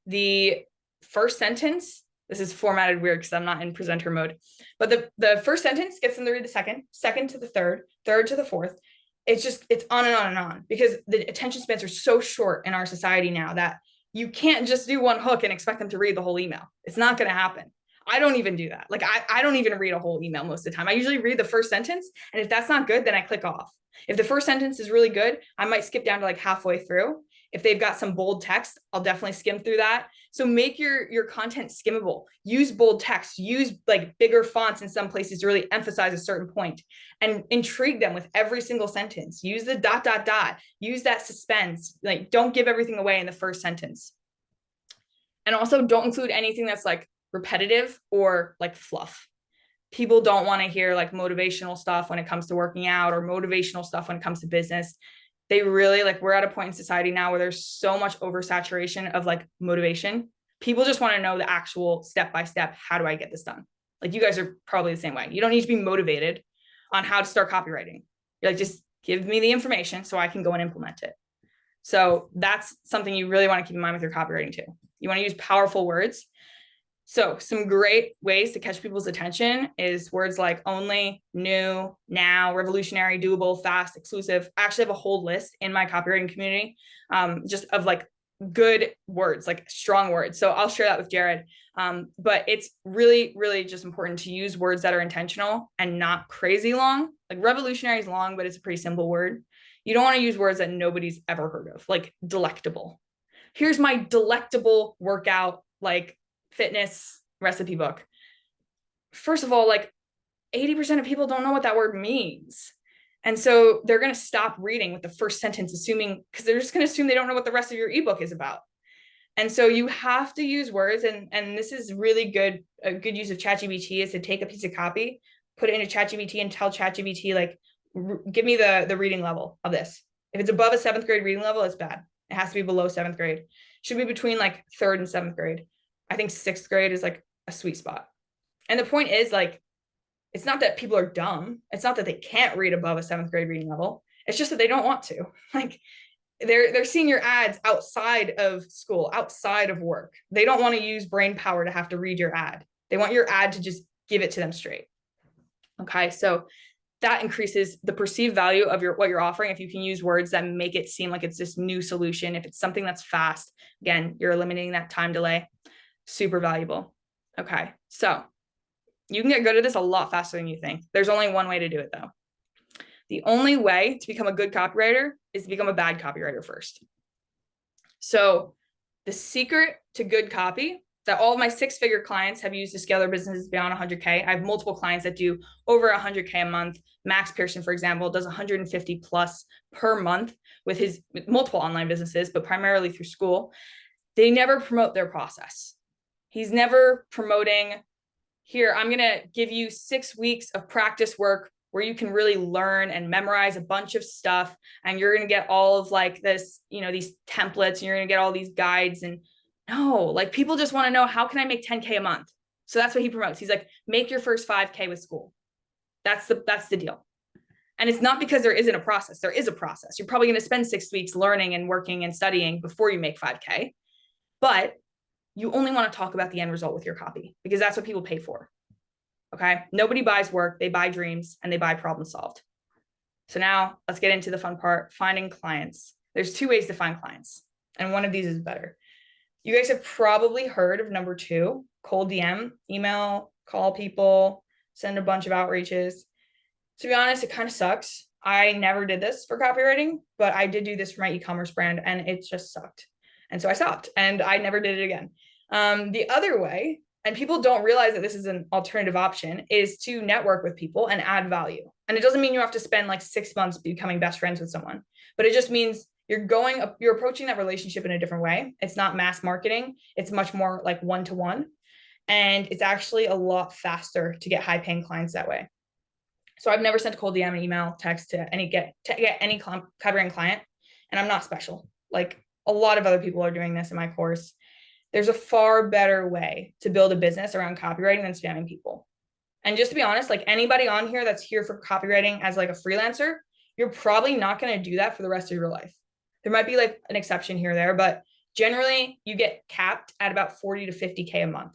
Speaker 1: The first sentence, this is formatted weird because I'm not in presenter mode, but the first sentence gets them to read the second to the third to the fourth. It's on and on and on because the attention spans are so short in our society now that you can't just do one hook and expect them to read the whole email. It's not going to happen. I don't even do that. Like I don't even read a whole email most of the time. I usually read the first sentence. And if that's not good, then I click off. If the first sentence is really good, I might skip down to like halfway through. If they've got some bold text, I'll definitely skim through that. So make your content skimmable. Use bold text, use like bigger fonts in some places to really emphasize a certain point and intrigue them with every single sentence. Use the ... Use that suspense. Like don't give everything away in the first sentence. And also don't include anything that's like repetitive or like fluff. People don't want to hear like motivational stuff when it comes to working out or motivational stuff when it comes to business. They really like, we're at a point in society now where there's so much oversaturation of like motivation. People just want to know the actual step-by-step, how do I get this done? Like you guys are probably the same way. You don't need to be motivated on how to start copywriting. You're like, just give me the information so I can go and implement it. So that's something you really want to keep in mind with your copywriting too. You want to use powerful words. So some great ways to catch people's attention is words like only, new, now, revolutionary, doable, fast, exclusive. I actually have a whole list in my copywriting community just of like good words, like strong words. So I'll share that with Jared. But it's really, really just important to use words that are intentional and not crazy long. Like revolutionary is long, but it's a pretty simple word. You don't want to use words that nobody's ever heard of, like delectable. Here's my delectable workout, like fitness recipe book. First of all, like 80% of people don't know what that word means. And so they're going to stop reading with the first sentence, assuming, because they're just going to assume they don't know what the rest of your ebook is about. And so you have to use words. And this is really good. A good use of ChatGPT is to take a piece of copy, put it into ChatGPT and tell ChatGPT, like, give me the reading level of this. If it's above a 7th grade reading level, it's bad. It has to be below 7th grade. Should be between like 3rd and 7th grade. I think 6th grade is like a sweet spot. And the point is like, it's not that people are dumb. It's not that they can't read above a 7th grade reading level. It's just that they don't want to. Like they're seeing your ads outside of school, outside of work. They don't want to use brain power to have to read your ad. They want your ad to just give it to them straight. Okay. So that increases the perceived value of what you're offering. If you can use words that make it seem like it's this new solution, if it's something that's fast, again, you're eliminating that time delay. Super valuable. Okay. So you can get good at this a lot faster than you think. There's only one way to do it though. The only way to become a good copywriter is to become a bad copywriter first. So the secret to good copy that all of my 6-figure clients have used to scale their businesses beyond 100K. I have multiple clients that do over 100K a month. Max Pearson, for example, does 150 plus per month with multiple online businesses, but primarily through school. They never promote their process. He's never promoting, here, I'm going to give you 6 weeks of practice work where you can really learn and memorize a bunch of stuff. And you're going to get all of like this, these templates, and you're going to get all these guides. And no, like people just want to know, how can I make 10K a month? So that's what he promotes. He's like, make your first 5K with school. That's the deal. And it's not because there isn't a process. There is a process. You're probably going to spend 6 weeks learning and working and studying before you make 5K. But you only want to talk about the end result with your copy because that's what people pay for. Okay. Nobody buys work. They buy dreams and they buy problem solved. So now let's get into the fun part, finding clients. There's 2 ways to find clients, and one of these is better. You guys have probably heard of number 2, cold DM, email, call people, send a bunch of outreaches. To be honest, it kind of sucks. I never did this for copywriting, but I did do this for my e-commerce brand and it just sucked. And so I stopped and I never did it again. The other way, and people don't realize that this is an alternative option, is to network with people and add value. And it doesn't mean you have to spend like 6 months becoming best friends with someone, but it just means you're approaching that relationship in a different way. It's not mass marketing. It's much more like one-to-one. And it's actually a lot faster to get high paying clients that way. So I've never sent a cold DM, email, text to get any copywriting client, and I'm not special. Like a lot of other people are doing this in my course. There's a far better way to build a business around copywriting than spamming people. And just to be honest, like anybody on here that's here for copywriting as like a freelancer, you're probably not going to do that for the rest of your life. There might be like an exception here or there, but generally you get capped at about 40 to 50K a month.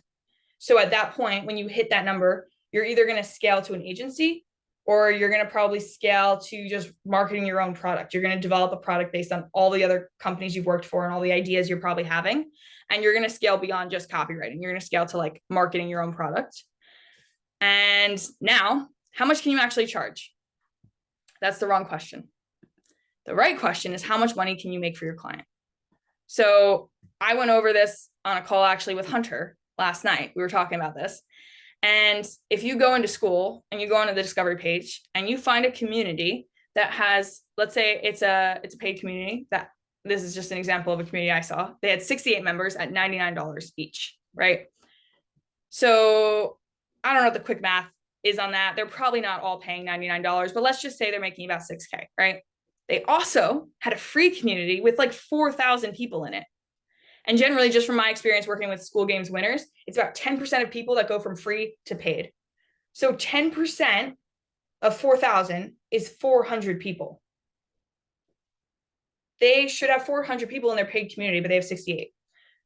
Speaker 1: So at that point, when you hit that number, you're either going to scale to an agency or you're going to probably scale to just marketing your own product. You're going to develop a product based on all the other companies you've worked for and all the ideas you're probably having. And you're going to scale beyond just copywriting. You're going to scale to like marketing your own product. And now, how much can you actually charge? That's the wrong question. The right question is how much money can you make for your client? So I went over this on a call actually with Hunter last night. We were talking about this. And if you go into school and you go onto the discovery page and you find a community that has, let's say it's a paid community, that this is just an example of a community I saw. They had 68 members at $99 each, right? So I don't know what the quick math is on that. They're probably not all paying $99, but let's just say they're making about 6K, right? They also had a free community with like 4,000 people in it. And generally, just from my experience working with school games winners, it's about 10% of people that go from free to paid. So 10% of 4,000 is 400 people. They should have 400 people in their paid community, but they have 68.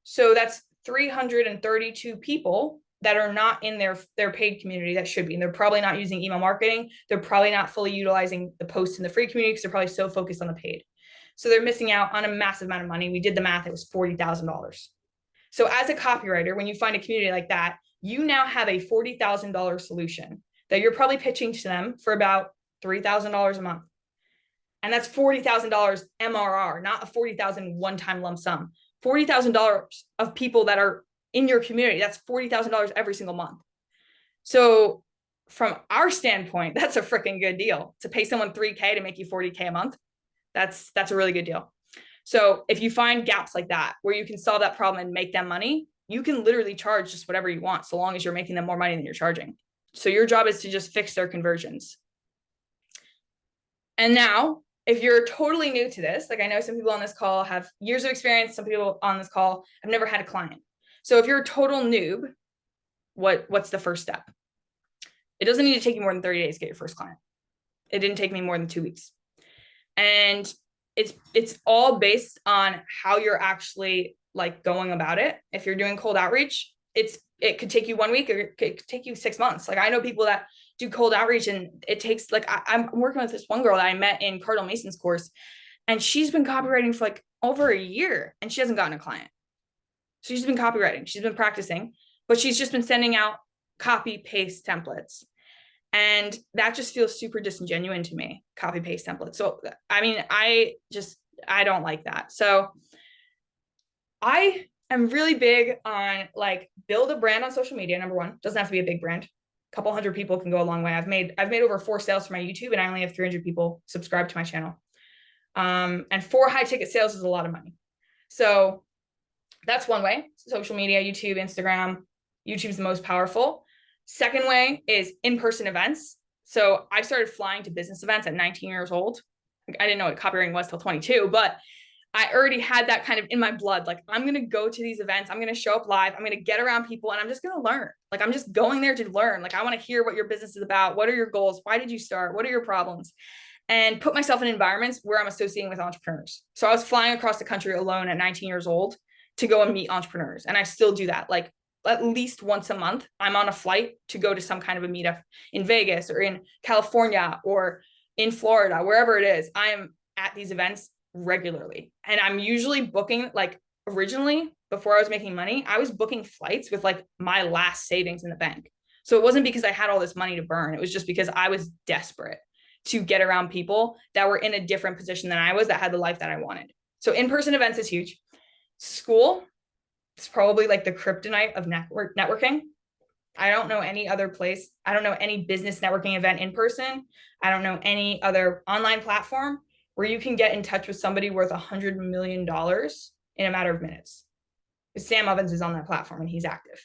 Speaker 1: So that's 332 people that are not in their paid community that should be. And they're probably not using email marketing. They're probably not fully utilizing the posts in the free community because they're probably so focused on the paid. So they're missing out on a massive amount of money. We did the math, it was $40,000. So as a copywriter, when you find a community like that, you now have a $40,000 solution that you're probably pitching to them for about $3,000 a month. And that's $40,000 MRR, not a $40,000 one-time lump sum. $40,000 of people that are in your community, that's $40,000 every single month. So from our standpoint, that's a freaking good deal. To pay someone $3K to make you $40K a month, that's a really good deal. So if you find gaps like that, where you can solve that problem and make them money, you can literally charge just whatever you want, so long as you're making them more money than you're charging. So your job is to just fix their conversions. And now, if you're totally new to this, like I know some people on this call have years of experience, some people on this call have never had a client. So if you're a total noob, what's the first step? It doesn't need to take you more than 30 days to get your first client. It didn't take me more than 2 weeks. And it's all based on how you're actually like going about it. If you're doing cold outreach, it could take you 1 week or it could take you 6 months. Like I know people that do cold outreach and it takes like, I'm working with this one girl that I met in Cardinal Mason's course, and she's been copywriting for like over a year and she hasn't gotten a client. So she's been copywriting, she's been practicing, but she's just been sending out copy paste templates. And that just feels super disingenuous to me, copy paste templates. So, I mean, I don't like that. So I am really big on like build a brand on social media. Number one, doesn't have to be a big brand. A couple hundred people can go a long way. I've made over 4 sales for my YouTube and I only have 300 people subscribed to my channel. And 4 high ticket sales is a lot of money. So that's one way, social media, YouTube, Instagram. YouTube's the most powerful. Second way is in-person events. So I started flying to business events at 19 years old. I didn't know what copywriting was till 22, but I already had that kind of in my blood. Like I'm going to go to these events. I'm going to show up live. I'm going to get around people and I'm just going to learn. Like I'm just going there to learn. Like I want to hear what your business is about. What are your goals? Why did you start? What are your problems? And put myself in environments where I'm associating with entrepreneurs. So I was flying across the country alone at 19 years old to go and meet entrepreneurs. And I still do that. Like at least once a month, I'm on a flight to go to some kind of a meetup in Vegas or in California or in Florida, wherever it is, I am at these events regularly. And I'm usually booking, like, originally, before I was making money, I was booking flights with like my last savings in the bank. So it wasn't because I had all this money to burn. It was just because I was desperate to get around people that were in a different position than I was, that had the life that I wanted. So in-person events is huge. School is probably like the kryptonite of networking. I don't know any other place. I don't know any business networking event in person. I don't know any other online platform where you can get in touch with somebody worth $100 million in a matter of minutes. Sam Ovens is on that platform and he's active.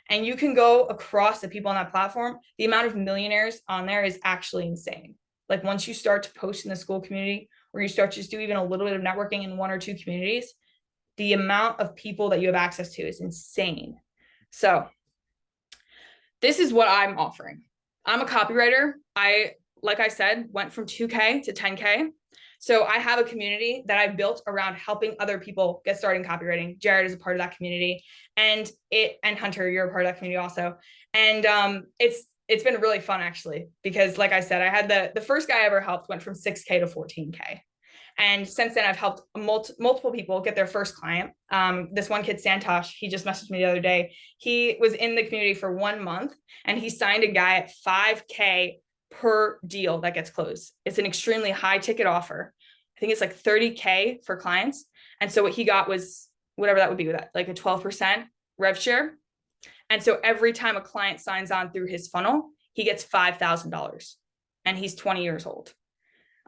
Speaker 1: And you can go across the people on that platform. The amount of millionaires on there is actually insane. Like, once you start to post in the school community, or you start to just do even a little bit of networking in one or two communities, the amount of people that you have access to is insane. So this is what I'm offering. I'm a copywriter. Like I said, went from 2K to 10K. So I have a community that I've built around helping other people get started in copywriting. Jared is a part of that community, and Hunter, you're a part of that community also. And it's been really fun, actually, because like I said, I had the first guy I ever helped went from 6K to 14K. And since then, I've helped multiple people get their first client. This one kid, Santosh, he just messaged me the other day. He was in the community for 1 month and he signed a guy at 5K per deal that gets closed. It's an extremely high ticket offer. I think it's like 30K for clients. And so what he got was whatever that would be, with that, like a 12% rev share. And so every time a client signs on through his funnel, he gets $5,000, and he's 20 years old.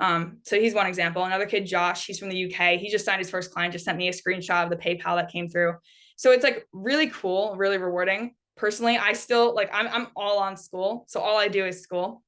Speaker 1: So he's one example. Another kid, Josh, he's from the UK. He just signed his first client, just sent me a screenshot of the PayPal that came through. So it's like really cool, really rewarding. Personally, I still like, I'm all on school. So all I do is school.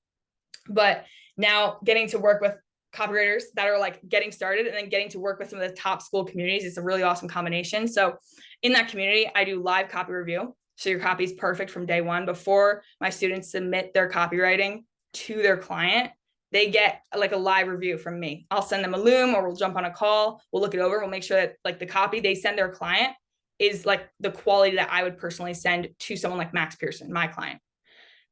Speaker 1: But now getting to work with copywriters that are like getting started, and then getting to work with some of the top school communities is a really awesome combination. So in that community, I do live copy review. So your copy is perfect from day one. Before my students submit their copywriting to their client, they get like a live review from me. I'll send them a loom, or we'll jump on a call. We'll look it over. We'll make sure that like the copy they send their client is like the quality that I would personally send to someone like Max Pearson, my client.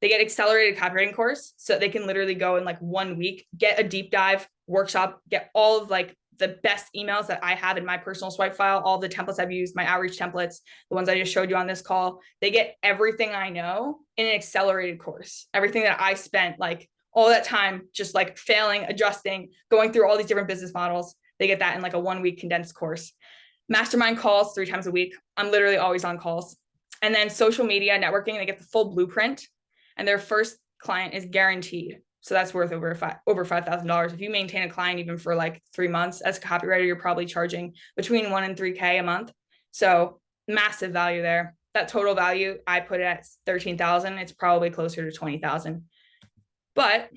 Speaker 1: They get accelerated copywriting course, so they can literally go in like 1 week, get a deep dive workshop, get all of like the best emails that I have in my personal swipe file, all the templates I've used, my outreach templates, the ones I just showed you on this call. They get everything I know in an accelerated course, everything that I spent like all that time just like failing, adjusting, going through all these different business models. They get that in like a 1 week condensed course. Mastermind calls 3 times a week. I'm literally always on calls. And then social media networking, they get the full blueprint, and their first client is guaranteed. So that's worth over $5,000. If you maintain a client even for like 3 months as a copywriter, you're probably charging between 1 and 3K a month. So massive value there. That total value, I put it at 13,000. It's probably closer to 20,000. But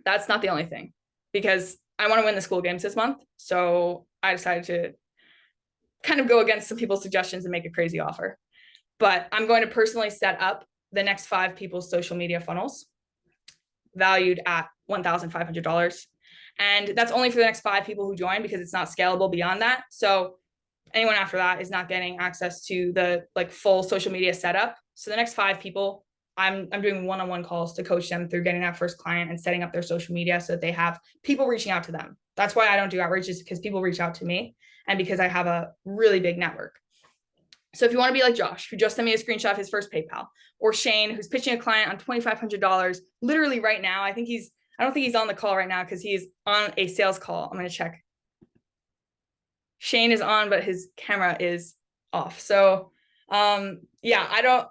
Speaker 1: that's not the only thing, because I want to win the school games this month. So I decided to kind of go against some people's suggestions and make a crazy offer. But I'm going to personally set up the next 5 people's social media funnels valued at $1,500. And that's only for the next 5 people who join, because it's not scalable beyond that. So anyone after that is not getting access to the like full social media setup. So the next 5 people, I'm doing one-on-one calls to coach them through getting that first client and setting up their social media so that they have people reaching out to them. That's why I don't do outreach, is because people reach out to me, and because I have a really big network. So if you want to be like Josh, who just sent me a screenshot of his first PayPal, or Shane, who's pitching a client on $2,500 literally right now. I don't think he's on the call right now because he's on a sales call. I'm going to check. Shane is on, but his camera is off. So yeah,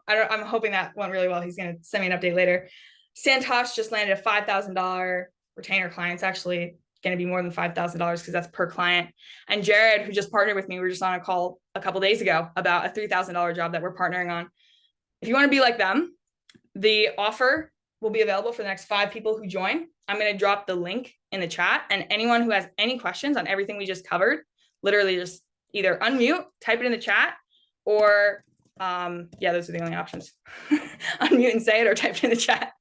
Speaker 1: I'm hoping that went really well. He's going to send me an update later. Santosh just landed a $5,000 retainer client. It's actually going to be more than $5,000 because that's per client. And Jared, who just partnered with me, we were just on a call a couple days ago about a $3,000 job that we're partnering on. If you want to be like them, the offer will be available for the next 5 people who join. I'm going to drop the link in the chat, and anyone who has any questions on everything we just covered, literally just either unmute, type it in the chat, or yeah, those are the only options. Unmute and say it, or type it in the chat.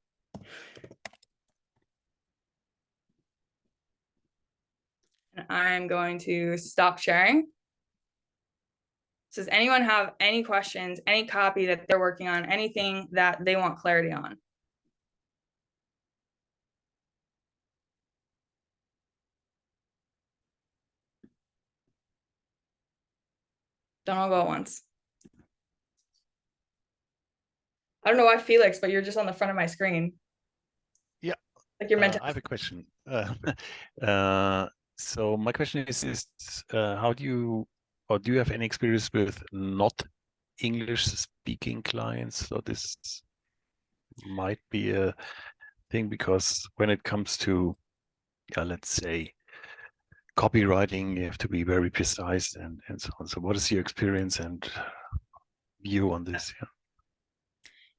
Speaker 1: And I'm going to stop sharing. Does anyone have any questions, any copy that they're working on, anything that they want clarity on? Don't all go at once. I don't know why Felix, but you're just on the front of my screen.
Speaker 2: Yeah.
Speaker 1: Like you're meant to.
Speaker 2: I have a question. So my question is how do you, or do you have any experience with not English speaking clients? So this might be a thing, because when it comes to, yeah, let's say copywriting, you have to be very precise and so on. So what is your experience and view on this? Yeah.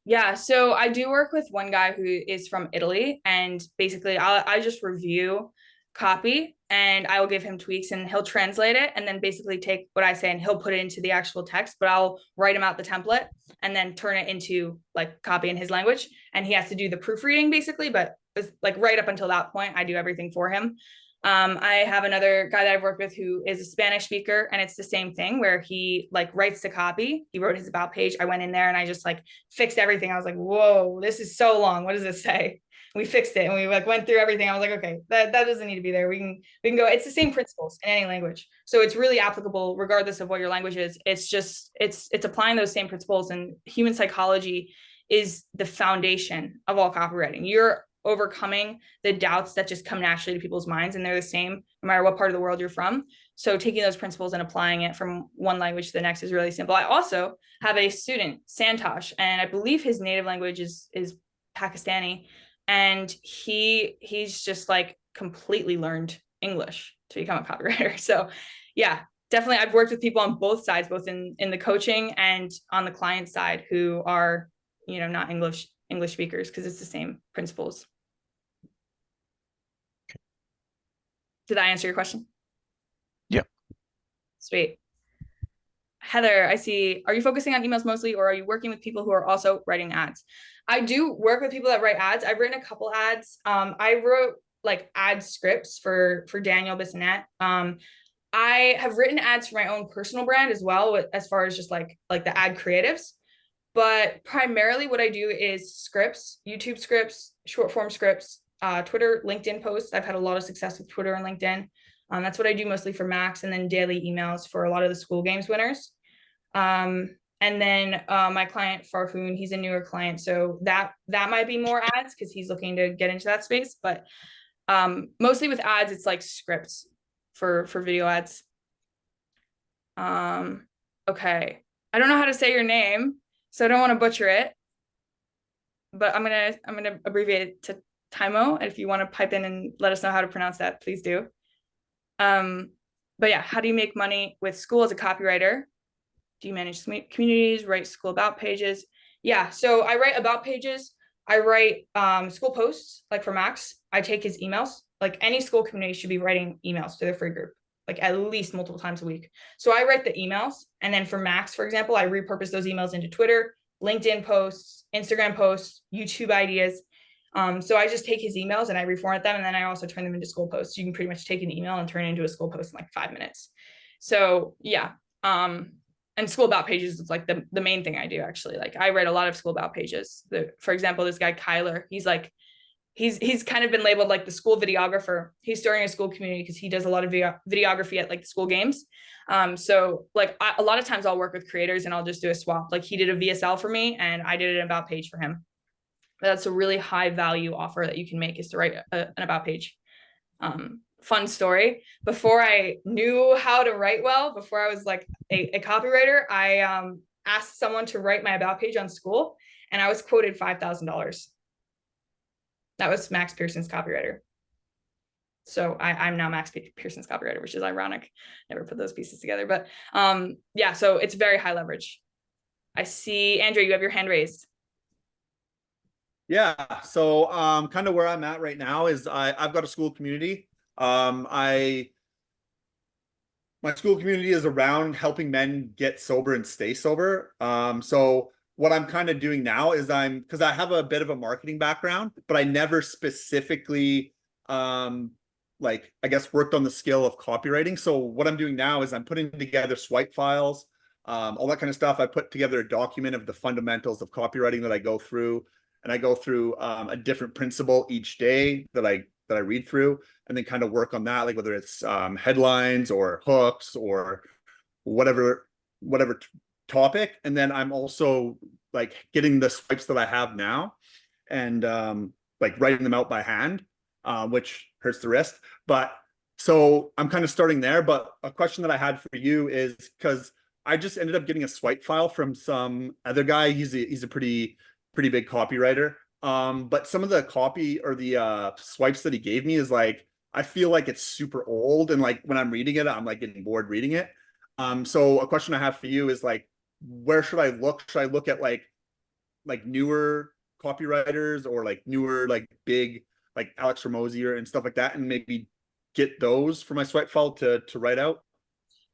Speaker 1: Yeah, so I do work with one guy who is from Italy, and basically I just review copy and I will give him tweaks and he'll translate it and then basically take what I say and he'll put it into the actual text, but I'll write him out the template and then turn it into like copy in his language. And he has to do the proofreading basically, but like right up until that point, I do everything for him. I have another guy that I've worked with who is a Spanish speaker, and it's the same thing where he like writes the copy. He wrote his about page. I went in there and I just like fixed everything. I was like, whoa, this is so long. What does this say? We fixed it and we like went through everything. I was like, okay, that doesn't need to be there. We can go. It's the same principles in any language, so it's really applicable regardless of what your language is. It's just it's applying those same principles, and human psychology is the foundation of all copywriting. You're overcoming the doubts that just come naturally to people's minds, and they're the same no matter what part of the world you're from. So taking those principles and applying it from one language to the next is really simple. I also have a student, Santosh, and I believe his native language is Pakistani, and he's just like completely learned English to become a copywriter. So yeah, definitely I've worked with people on both sides, both in the coaching and on the client side, who are, you know, not English speakers, because it's the same principles. Did I answer your question?
Speaker 2: Yeah.
Speaker 1: Sweet. Heather, I see. Are you focusing on emails mostly, or are you working with people who are also writing ads? I do work with people that write ads. I've written a couple ads. I wrote like ad scripts for Daniel Bissonette. I have written ads for my own personal brand as well, as far as just like the ad creatives. But primarily what I do is scripts, YouTube scripts, short form scripts, Twitter, LinkedIn posts. I've had a lot of success with Twitter and LinkedIn. That's what I do mostly for Max, and then daily emails for a lot of the school games winners. And then my client Farhoon, he's a newer client, so that might be more ads because he's looking to get into that space. But mostly with ads, it's like scripts for video ads. Okay, I don't know how to say your name, so I don't want to butcher it, but I'm gonna abbreviate it to Timo. And if you want to pipe in and let us know how to pronounce that, please do. But yeah, how do you make money with school as a copywriter? Do you manage communities, write school about pages? Yeah, so I write about pages. I write school posts, like for Max. I take his emails. Like any school community should be writing emails to their free group, like at least multiple times a week. So I write the emails. And then for Max, for example, I repurpose those emails into Twitter, LinkedIn posts, Instagram posts, YouTube ideas. So I just take his emails and I reformat them. And then I also turn them into school posts. You can pretty much take an email and turn it into a school post in like 5 minutes. So yeah. And school about pages is like the main thing I do, actually. Like I write a lot of school about pages. For example, this guy Kyler, he's like he's kind of been labeled like the school videographer. He's starting a school community because he does a lot of videography at like the school games. So like a lot of times I'll work with creators and I'll just do a swap. Like he did a VSL for me and I did an about page for him. That's a really high value offer that you can make, is to write an about page. Fun story. Before I knew how to write well, before I was like a copywriter, I asked someone to write my about page on school, and I was quoted $5,000. That was Max Pearson's copywriter. So I'm now Max Pearson's copywriter, which is ironic. Never put those pieces together, but yeah. So it's very high leverage. I see, Andrew, you have your hand raised.
Speaker 3: Yeah, so kind of where I'm at right now is I've got a school community. My school community is around helping men get sober and stay sober. So what I'm kind of doing now is because I have a bit of a marketing background, but I never specifically like I guess worked on the skill of copywriting. So what I'm doing now is I'm putting together swipe files, all that kind of stuff. I put together a document of the fundamentals of copywriting that I go through, and I go through a different principle each day that I read through, and then kind of work on that, like whether it's headlines or hooks or whatever whatever topic, and then I'm also like getting the swipes that I have now and like writing them out by hand, which hurts the wrist. But so I'm kind of starting there. But a question that I had for you is because I just ended up getting a swipe file from some other guy. He's a pretty big copywriter. But some of the copy or the swipes that he gave me is like, I feel like it's super old, and like when I'm reading it, I'm like getting bored reading it. So a question I have for you is like, where should I look? Should I look at like newer copywriters or like newer like big like Alex Ramosi and stuff like that, and maybe get those for my swipe file to write out?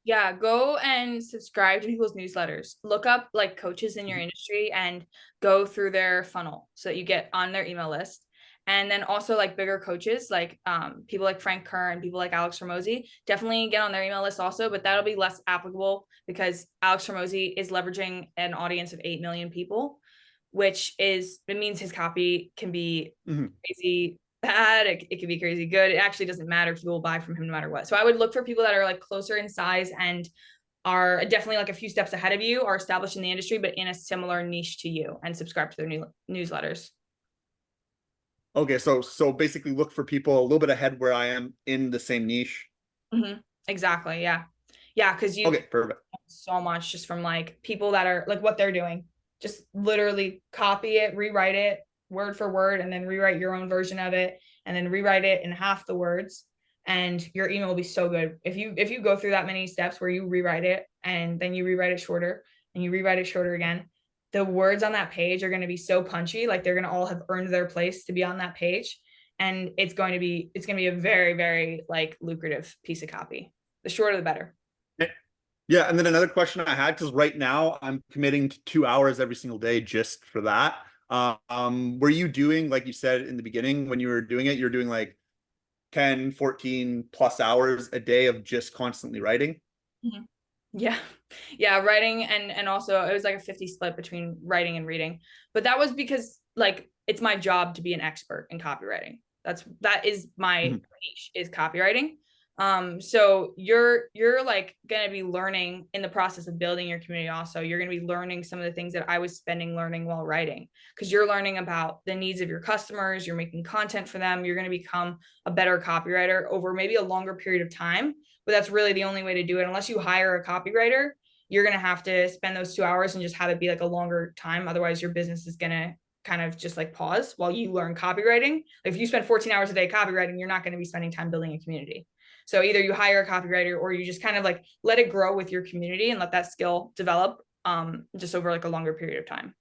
Speaker 1: Yeah, go and subscribe to people's newsletters. Look up like coaches in your industry and go through their funnel so that you get on their email list. And then also like bigger coaches, like people like Frank Kern, people like Alex Ramosi, definitely get on their email list also, but that'll be less applicable because Alex Ramosi is leveraging an audience of 8 million people, which is, it means his copy can be crazy bad, it can be crazy good. It actually doesn't matter. People will buy from him no matter what. So I would look for people that are like closer in size and are definitely like a few steps ahead of you, are established in the industry, but in a similar niche to you, and subscribe to their new newsletters.
Speaker 3: Okay, so basically look for people a little bit ahead where I am in the same niche.
Speaker 1: Exactly. Yeah. Yeah. Cause you
Speaker 3: Okay, perfect.
Speaker 1: so much just from like people that are like what they're doing. Just literally copy it, rewrite it word for word, and then rewrite your own version of it, and then rewrite it in half the words. And your email will be so good. If you go through that many steps where you rewrite it and then you rewrite it shorter and you rewrite it shorter again, the words on that page are going to be so punchy, like they're going to all have earned their place to be on that page. And it's going to be a very, very like lucrative piece of copy. The shorter the better.
Speaker 3: Yeah, and then another question I had, because right now I'm committing to 2 hours every single day just for that. Were you doing, like you said in the beginning, when you were doing it, you're doing like 10, 14 plus hours a day of just constantly writing?
Speaker 1: Yeah. Yeah, writing and also it was like a 50 split between writing and reading. But that was because like it's my job to be an expert in copywriting. That is my niche, is copywriting. So you're like gonna be learning in the process of building your community also. You're gonna be learning some of the things that I was spending learning while writing, because you're learning about the needs of your customers, you're making content for them, you're gonna become a better copywriter over maybe a longer period of time. But that's really the only way to do it. Unless you hire a copywriter, you're going to have to spend those 2 hours and just have it be like a longer time. Otherwise, your business is going to kind of just like pause while you learn copywriting. Like if you spend 14 hours a day copywriting, you're not going to be spending time building a community. So either you hire a copywriter or you just kind of like let it grow with your community and let that skill develop just over like a longer period of time.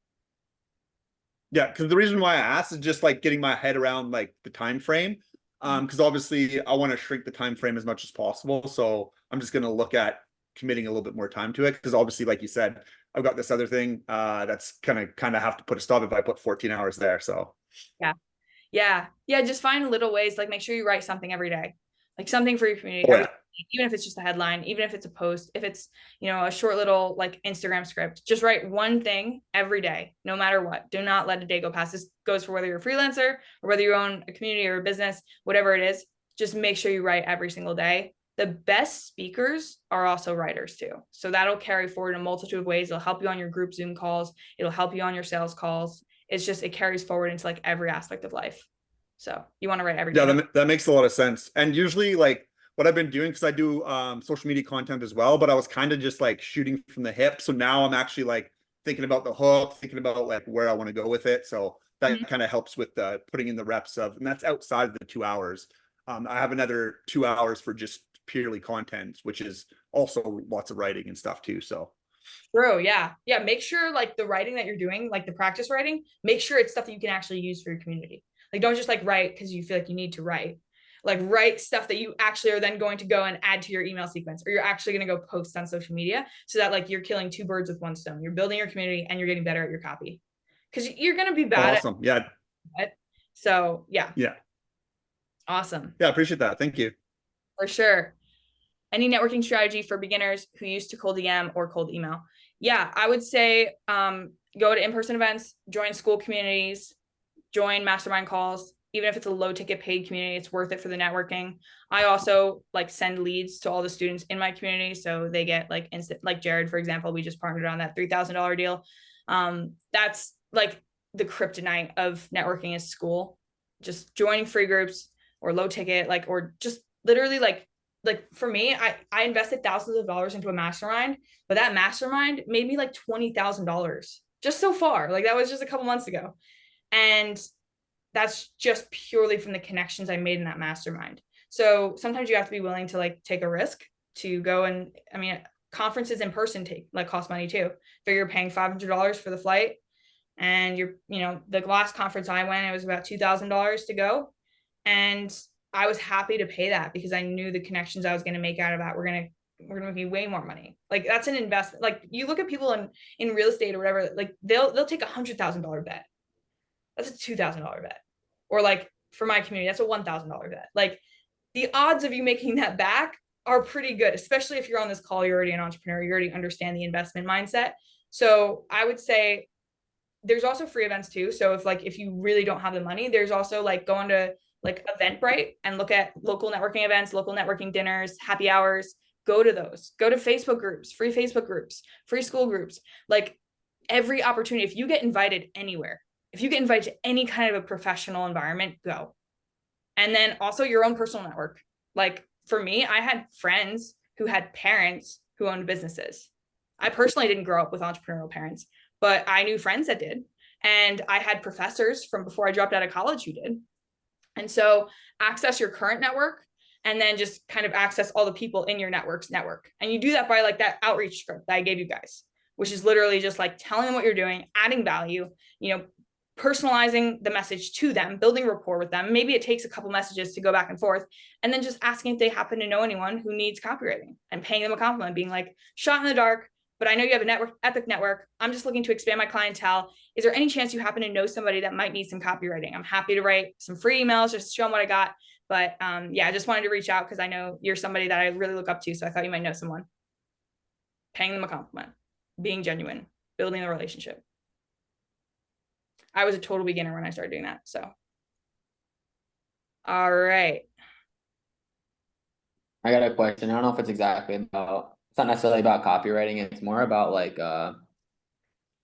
Speaker 3: Yeah, because the reason why I asked is just like getting my head around like the time frame. Because obviously I want to shrink the time frame as much as possible. So I'm just going to look at committing a little bit more time to it. Because obviously, like you said, I've got this other thing that's kind of have to put a stop if I put 14 hours there. So
Speaker 1: yeah, just find little ways, like make sure you write something every day, like something for your community
Speaker 3: oh yeah.
Speaker 1: even if it's just a headline, even if it's a post, if it's, a short little like Instagram script, just write one thing every day, no matter what. Do not let a day go past. This goes for whether you're a freelancer or whether you own a community or a business, whatever it is, just make sure you write every single day. The best speakers are also writers too. So that'll carry forward in a multitude of ways. It'll help you on your group Zoom calls. It'll help you on your sales calls. It's just, it carries forward into like every aspect of life. So you want to write every day.
Speaker 3: Yeah, that makes a lot of sense. And usually like what I've been doing, because I do social media content as well, but I was kind of just like shooting from the hip. So now I'm actually like thinking about the hook, thinking about like where I want to go with it. So that kind of helps with putting in the reps of, and that's outside of the 2 hours. I have another 2 hours for just purely content, which is also lots of writing and stuff too. So
Speaker 1: True. Yeah. Yeah. Make sure like the writing that you're doing, like the practice writing, make sure it's stuff that you can actually use for your community. Like don't just like write because you feel like you need to write. Like write stuff that you actually are then going to go and add to your email sequence, or you're actually going to go post on social media, so that like you're killing two birds with one stone. You're building your community and you're getting better at your copy, because you're going to be bad
Speaker 3: awesome. Yeah.
Speaker 1: at it. So yeah.
Speaker 3: Yeah.
Speaker 1: Awesome.
Speaker 3: Yeah. I appreciate that. Thank you.
Speaker 1: For sure. Any networking strategy for beginners who used to cold DM or cold email? Yeah, I would say go to in-person events, join school communities, join mastermind calls, even if it's a low ticket paid community, it's worth it for the networking. I also like send leads to all the students in my community, so they get like instant, like Jared, for example, we just partnered on that $3,000 deal. That's like the kryptonite of networking is school, just joining free groups or low ticket, like, or just literally like for me, I invested thousands of dollars into a mastermind, but that mastermind made me like $20,000 just so far. Like that was just a couple months ago. And that's just purely from the connections I made in that mastermind. So sometimes you have to be willing to like take a risk to go. And I mean, conferences in person cost money too. So you're paying $500 for the flight, and the last conference I went, it was about $2,000 to go. And I was happy to pay that because I knew the connections I was going to make out of that were going to make me way more money. Like that's an investment. Like you look at people in real estate or whatever, like they'll take $100,000 bet. That's a $2,000 bet. Or like for my community, that's a $1,000 bet. Like the odds of you making that back are pretty good, especially if you're on this call, you're already an entrepreneur, you already understand the investment mindset. So I would say there's also free events too. So if you really don't have the money, there's also like going to like Eventbrite and look at local networking events, local networking dinners, happy hours. Go to those. Go to Facebook groups, free school groups. Like every opportunity, if you get invited anywhere, if you get invited to any kind of a professional environment, go. And then also your own personal network. Like for me, I had friends who had parents who owned businesses. I personally didn't grow up with entrepreneurial parents, but I knew friends that did. And I had professors from before I dropped out of college who did. And so access your current network and then just kind of access all the people in your network. And you do that by like that outreach script that I gave you guys, which is literally just like telling them what you're doing, adding value, personalizing the message to them, building rapport with them. Maybe it takes a couple messages to go back and forth, and then just asking if they happen to know anyone who needs copywriting and paying them a compliment, being like, shot in the dark, but I know you have a epic network. I'm just looking to expand my clientele. Is there any chance you happen to know somebody that might need some copywriting? I'm happy to write some free emails just to show them what I got. But I just wanted to reach out because I know you're somebody that I really look up to. So I thought you might know someone. Paying them a compliment, being genuine, building a relationship. I was a total beginner when I started doing that. So, all right.
Speaker 4: I got a question. I don't know if it's exactly about, it's not necessarily about copywriting. It's more about like, how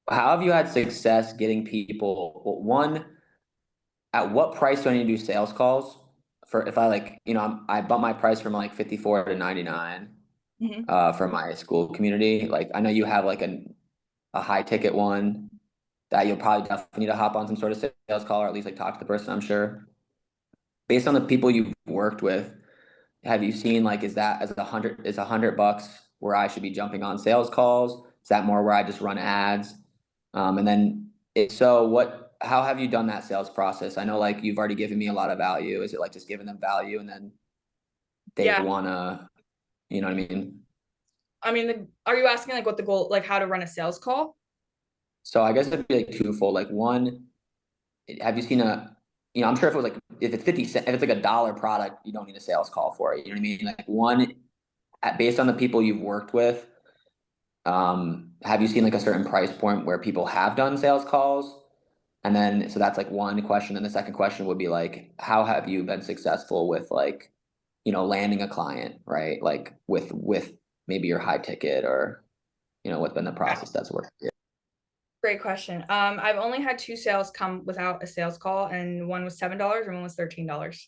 Speaker 4: have you had success getting people, well, one, at what price do I need to do sales calls for, if I like, I bump my price from like 54 to 99 for my school community. Like, I know you have like a high ticket one that you'll probably definitely need to hop on some sort of sales call, or at least like talk to the person, I'm sure. Based on the people you've worked with, have you seen like, is $100 where I should be jumping on sales calls? Is that more where I just run ads? And then if so, how have you done that sales process? I know like you've already given me a lot of value. Is it like just giving them value and then they wanna, you know what I mean?
Speaker 1: I mean, are you asking like what the goal, like how to run a sales call?
Speaker 4: So I guess it'd be like twofold. Like one, have you seen I'm sure if it's 50 cents, if it's like $1 product, you don't need a sales call for it. You know what I mean? Like one, based on the people you've worked with, have you seen like a certain price point where people have done sales calls? And then, so that's like one question. And the second question would be like, how have you been successful with like, landing a client, right? Like with maybe your high ticket, or, what's been the process that's worked for you?
Speaker 1: Great question. I've only had 2 sales come without a sales call, and one was $7 and one was $13.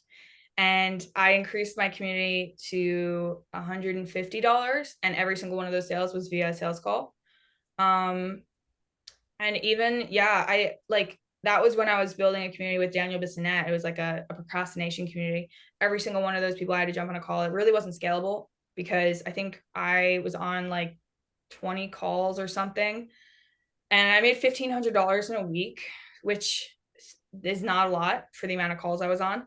Speaker 1: And I increased my community to $150, and every single one of those sales was via a sales call. And even, I like, that was when I was building a community with Daniel Bissonette. It was like a procrastination community. Every single one of those people I had to jump on a call. It really wasn't scalable because I think I was on like 20 calls or something. And I made $1,500 in a week, which is not a lot for the amount of calls I was on.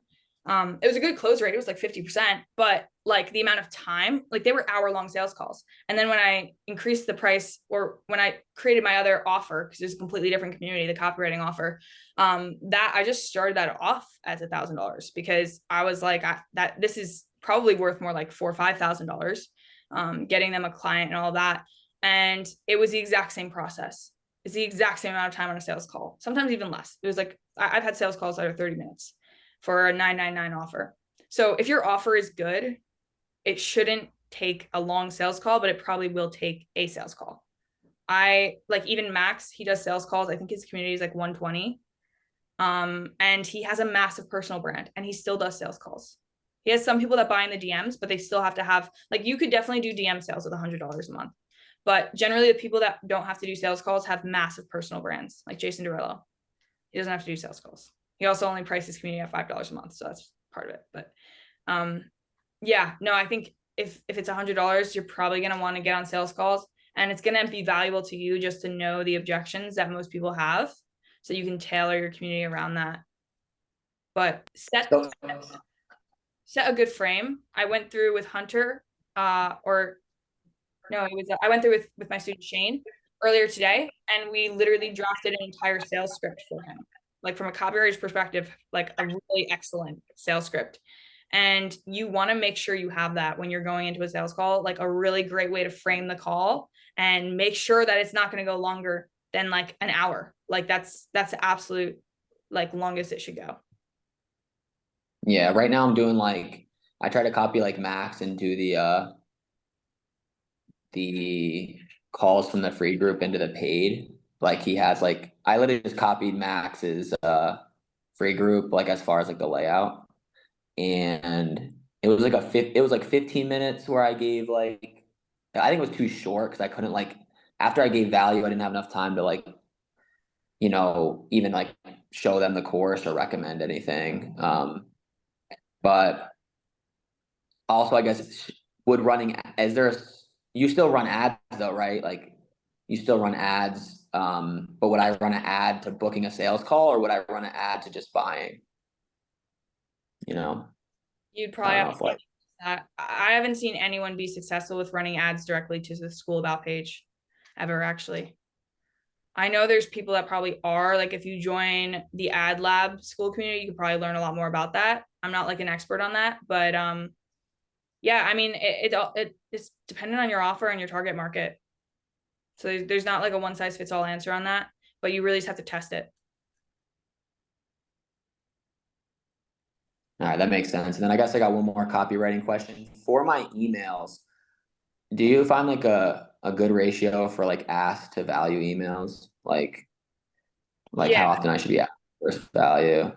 Speaker 1: It was a good close rate. It was like 50%, but like the amount of time, like they were hour-long sales calls. And then when I increased the price, or when I created my other offer, because it's a completely different community, the copywriting offer, that I just started that off as $1,000 because I was like, that this is probably worth more like $4,000 or $5,000, getting them a client and all that. And it was the exact same process. It's the exact same amount of time on a sales call, sometimes even less. It was like, I've had sales calls that are 30 minutes. for a $9.99 offer. So if your offer is good, it shouldn't take a long sales call, but it probably will take a sales call. I like even Max, he does sales calls. I think his community is like 120. And he has a massive personal brand and he still does sales calls. He has some people that buy in the DMs, but they still have to have, like, you could definitely do DM sales with $100 a month. But generally, the people that don't have to do sales calls have massive personal brands, like Jason Derulo. He doesn't have to do sales calls. He also only prices his community at $5 a month, so that's part of it. But yeah, no, I think if it's $100, you're probably gonna want to get on sales calls, and it's gonna be valuable to you just to know the objections that most people have, so you can tailor your community around that. But set a good frame. I went through with Hunter, I went through with my student Shane earlier today, and we literally drafted an entire sales script for him, like from a copywriter's perspective, like a really excellent sales script. And you want to make sure you have that when you're going into a sales call, like a really great way to frame the call and make sure that it's not going to go longer than like an hour. Like that's the absolute like longest it should go.
Speaker 4: Yeah, right now I'm doing like, I try to copy like Max and do the calls from the free group into the paid. Like he has like, I literally just copied Max's free group, like as far as like the layout. And it was like it was like 15 minutes where I gave like, I think it was too short because I couldn't like, after I gave value, I didn't have enough time to like, you know, even like show them the course or recommend anything. But also I guess would running, you still run ads though, right? Like you still run ads, but would I run an ad to booking a sales call or would I run an ad to just buying? You know?
Speaker 1: You'd probably have to that. I haven't seen anyone be successful with running ads directly to the School About page ever, actually. I know there's people that probably are, like if you join the Ad Lab school community, you could probably learn a lot more about that. I'm not like an expert on that, but yeah, I mean, it's dependent on your offer and your target market. So there's not like a one size fits all answer on that, but you really just have to test it.
Speaker 4: All right, that makes sense. And then I guess I got one more copywriting question. For my emails, do you find like a good ratio for like ask to value emails? Like
Speaker 1: Yeah.
Speaker 4: how often I should be asked versus value?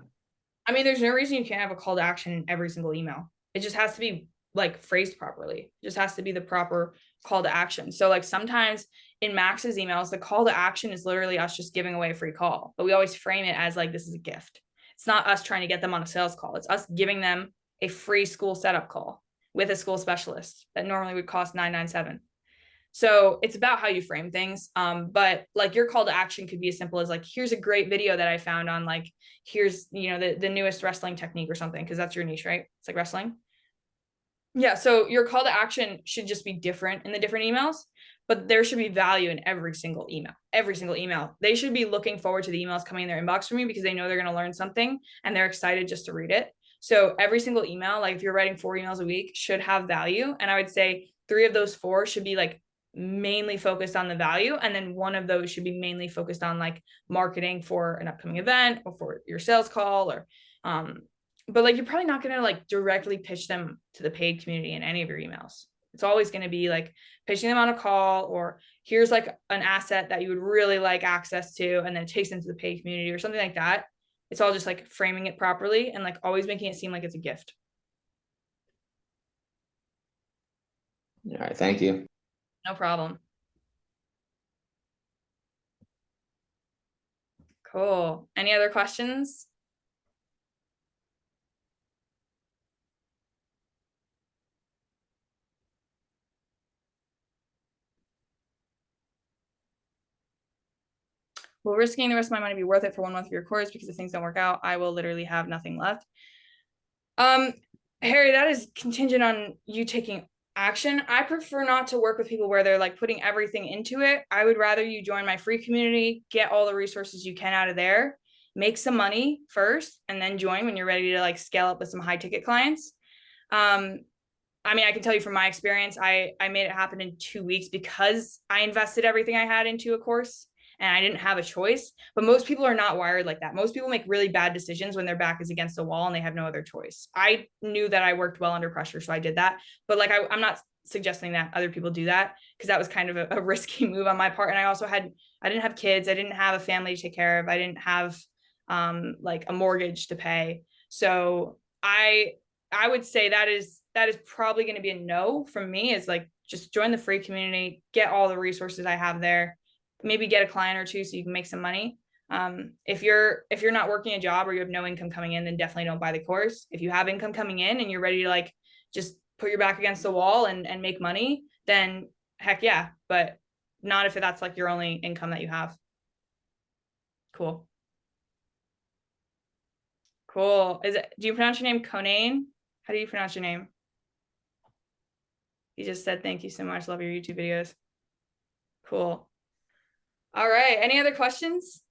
Speaker 1: I mean, there's no reason you can't have a call to action in every single email. It just has to be like phrased properly. It just has to be the proper call to action. So like sometimes in Max's emails, the call to action is literally us just giving away a free call, but we always frame it as like, this is a gift. It's not us trying to get them on a sales call. It's us giving them a free school setup call with a school specialist that normally would cost $997. So it's about how you frame things. But like your call to action could be as simple as like, here's a great video that I found on like, here's, you know, the newest wrestling technique or something, because that's your niche, right? It's like wrestling. Yeah. So your call to action should just be different in the different emails, but there should be value in every single email. Every single email. They should be looking forward to the emails coming in their inbox from you because they know they're going to learn something and they're excited just to read it. So every single email, like if you're writing 4 emails a week, should have value. And I would say 3 of those 4 should be like mainly focused on the value. And then 1 of those should be mainly focused on like marketing for an upcoming event or for your sales call or, but like, you're probably not going to like directly pitch them to the paid community in any of your emails. It's always going to be like pitching them on a call, or here's like an asset that you would really like access to, and then it takes them to the paid community or something like that. It's all just like framing it properly and like always making it seem like it's a gift.
Speaker 4: All right. Thank you.
Speaker 1: No problem. Cool. Any other questions? Will risking the rest of my money be worth it for 1 month of your course? Because if things don't work out, I will literally have nothing left. Harry, that is contingent on you taking action. I prefer not to work with people where they're like putting everything into it. I would rather you join my free community, get all the resources you can out of there, make some money first, and then join when you're ready to like scale up with some high ticket clients. I mean, I can tell you from my experience, I made it happen in 2 weeks because I invested everything I had into a course. and I didn't have a choice. But most people are not wired like that. Most people make really bad decisions when their back is against the wall and they have no other choice. I knew that I worked well under pressure, so I did that. But like, I'm not suggesting that other people do that, because that was kind of a risky move on my part. And I didn't have kids. I didn't have a family to take care of. I didn't have like a mortgage to pay. So I would say that is probably going to be a no from me, is like, just join the free community, get all the resources I have there, maybe get a client or two so you can make some money. If you're not working a job or you have no income coming in, then definitely don't buy the course. If you have income coming in and you're ready to like just put your back against the wall and make money, then heck yeah, but not if that's like your only income that you have. Cool. Cool. Do you pronounce your name Conan? How do you pronounce your name? He just said, thank you so much. Love your YouTube videos. Cool. All right. Any other questions?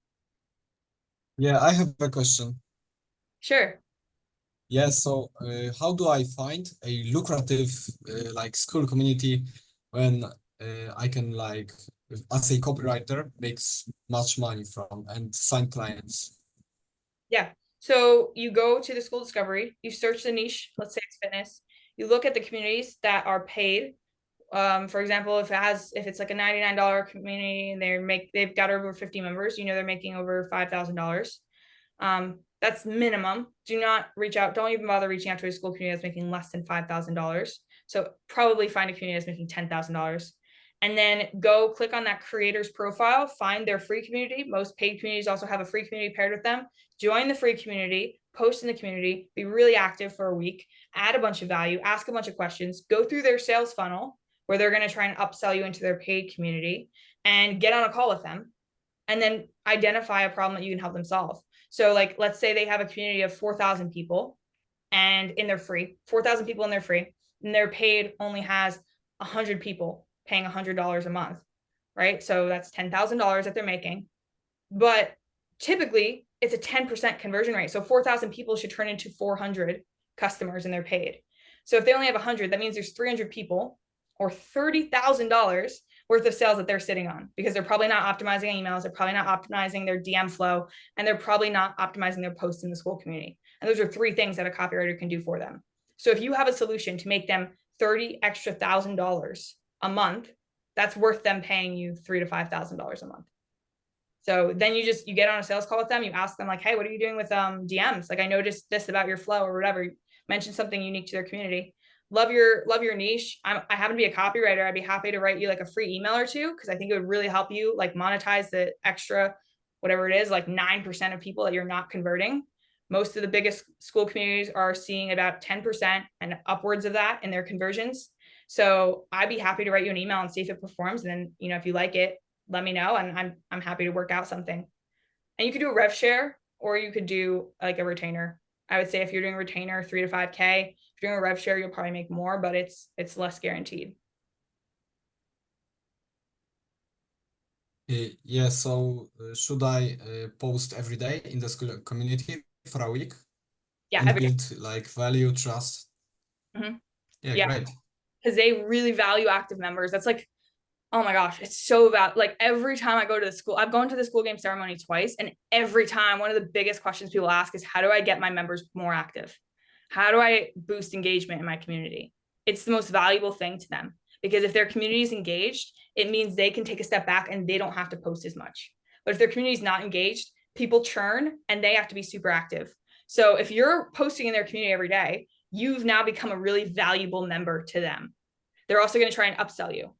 Speaker 5: Yeah, I have a question.
Speaker 1: Sure.
Speaker 5: Yeah, so how do I find a lucrative like school community when I can like as a copywriter makes much money from and sign clients?
Speaker 1: Yeah. So you go to the school discovery, you search the niche, let's say it's fitness. You look at the communities that are paid. For example, if it's like a $99 community and they've got over 50 members, they're making over $5,000. That's minimum. Do not reach out. Don't even bother reaching out to a school community that's making less than $5,000. So probably find a community that's making $10,000. And then go click on that creator's profile, find their free community. Most paid communities also have a free community paired with them. Join the free community, post in the community, be really active for a week, add a bunch of value, ask a bunch of questions, go through their sales funnel where they're going to try and upsell you into their paid community, and get on a call with them, and then identify a problem that you can help them solve. So like, let's say they have a community of 4,000 people and in their free, 4,000 people in their free, and their paid only has 100 people paying $100 a month, right? So that's $10,000 that they're making. But typically it's a 10% conversion rate. So 4,000 people should turn into 400 customers in their paid. So if they only have 100, that means there's 300 people or $30,000 worth of sales that they're sitting on, because they're probably not optimizing emails, they're probably not optimizing their DM flow, and they're probably not optimizing their posts in the school community. And those are three things that a copywriter can do for them. So if you have a solution to make them $30,000 a month, that's worth them paying you $3,000 to $5,000 a month. So then you get on a sales call with them, you ask them like, hey, what are you doing with DMs? Like, I noticed this about your flow or whatever. Mention something unique to their community. Love your niche. I happen to be a copywriter. I'd be happy to write you like a free email or two, because I think it would really help you like monetize the extra, whatever it is, like 9% of people that you're not converting. Most of the biggest school communities are seeing about 10% and upwards of that in their conversions. So I'd be happy to write you an email and see if it performs. And then, if you like it, let me know, and I'm happy to work out something. And you could do a rev share, or you could do like a retainer. I would say if you're doing a retainer, 3 to 5K. If you're doing a rev share, you'll probably make more, but it's less guaranteed.
Speaker 5: Yeah, so should I post every day in the school community for a week
Speaker 1: Yeah,
Speaker 5: and build like value, trust? Yeah,
Speaker 1: yeah,
Speaker 5: great.
Speaker 1: because they really value active members. That's like, oh my gosh, it's so about like every time I go to the school, I've gone to the school game ceremony twice, and every time one of the biggest questions people ask is, how do I get my members more active? How do I boost engagement in my community? It's the most valuable thing to them, because if their community is engaged, it means they can take a step back and they don't have to post as much. But if their community is not engaged, people churn and they have to be super active. So if you're posting in their community every day, you've now become a really valuable member to them. They're also going to try and upsell you.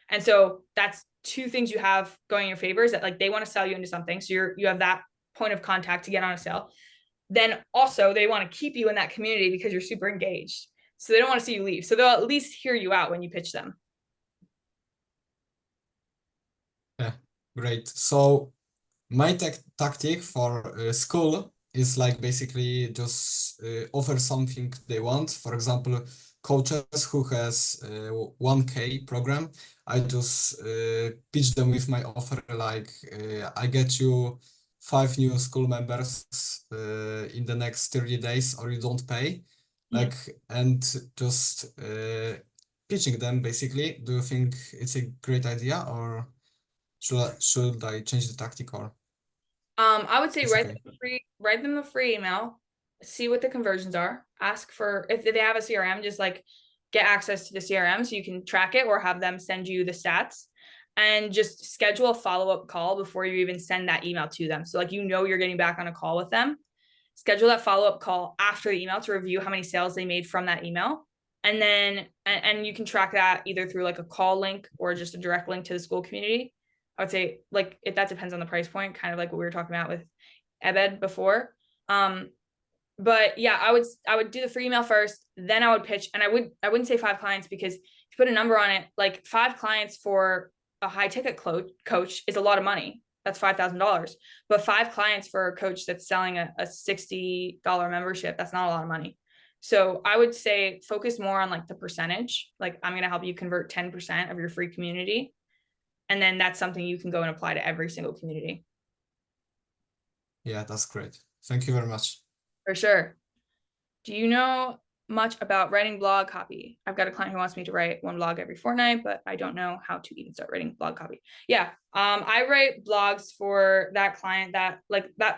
Speaker 1: And so that's two things you have going in your favor, is that like they want to sell you into something. So you have that point of contact to get on a sale. Then also they want to keep you in that community because you're super engaged. So they don't want to see you leave. So they'll at least hear you out when you pitch them.
Speaker 5: Yeah, great. So my tactic for school is like basically just offer something they want. For example, coaches who has 1K program, I just pitch them with my offer like I get you 5 new school members in the next 30 days, or you don't pay. Like, and just pitching them basically. Do you think it's a great idea, or? Should I change the tactic or
Speaker 1: I would say
Speaker 5: it's okay?
Speaker 1: write them a free email, see what the conversions are, ask for if they have a CRM, just like get access to the CRM so you can track it or have them send you the stats and just schedule a follow-up call before you even send that email to them. So like you're getting back on a call with them. Schedule that follow-up call after the email to review how many sales they made from that email. And then and you can track that either through like a call link or just a direct link to the school community. I would say like that depends on the price point, kind of like what we were talking about with Ebed before. But yeah, I would do the free email first, then I would pitch, and I wouldn't say 5 clients because if you put a number on it, like 5 clients for a high ticket coach is a lot of money. That's $5,000. But 5 clients for a coach that's selling a $60 membership, that's not a lot of money. So I would say focus more on like the percentage. Like I'm going to help you convert 10% of your free community. And then that's something you can go and apply to every single community.
Speaker 5: Yeah, that's great. Thank you very much.
Speaker 1: For sure. Do you know much about writing blog copy? I've got a client who wants me to write 1 blog every fortnight, but I don't know how to even start writing blog copy. Yeah, I write blogs for that client that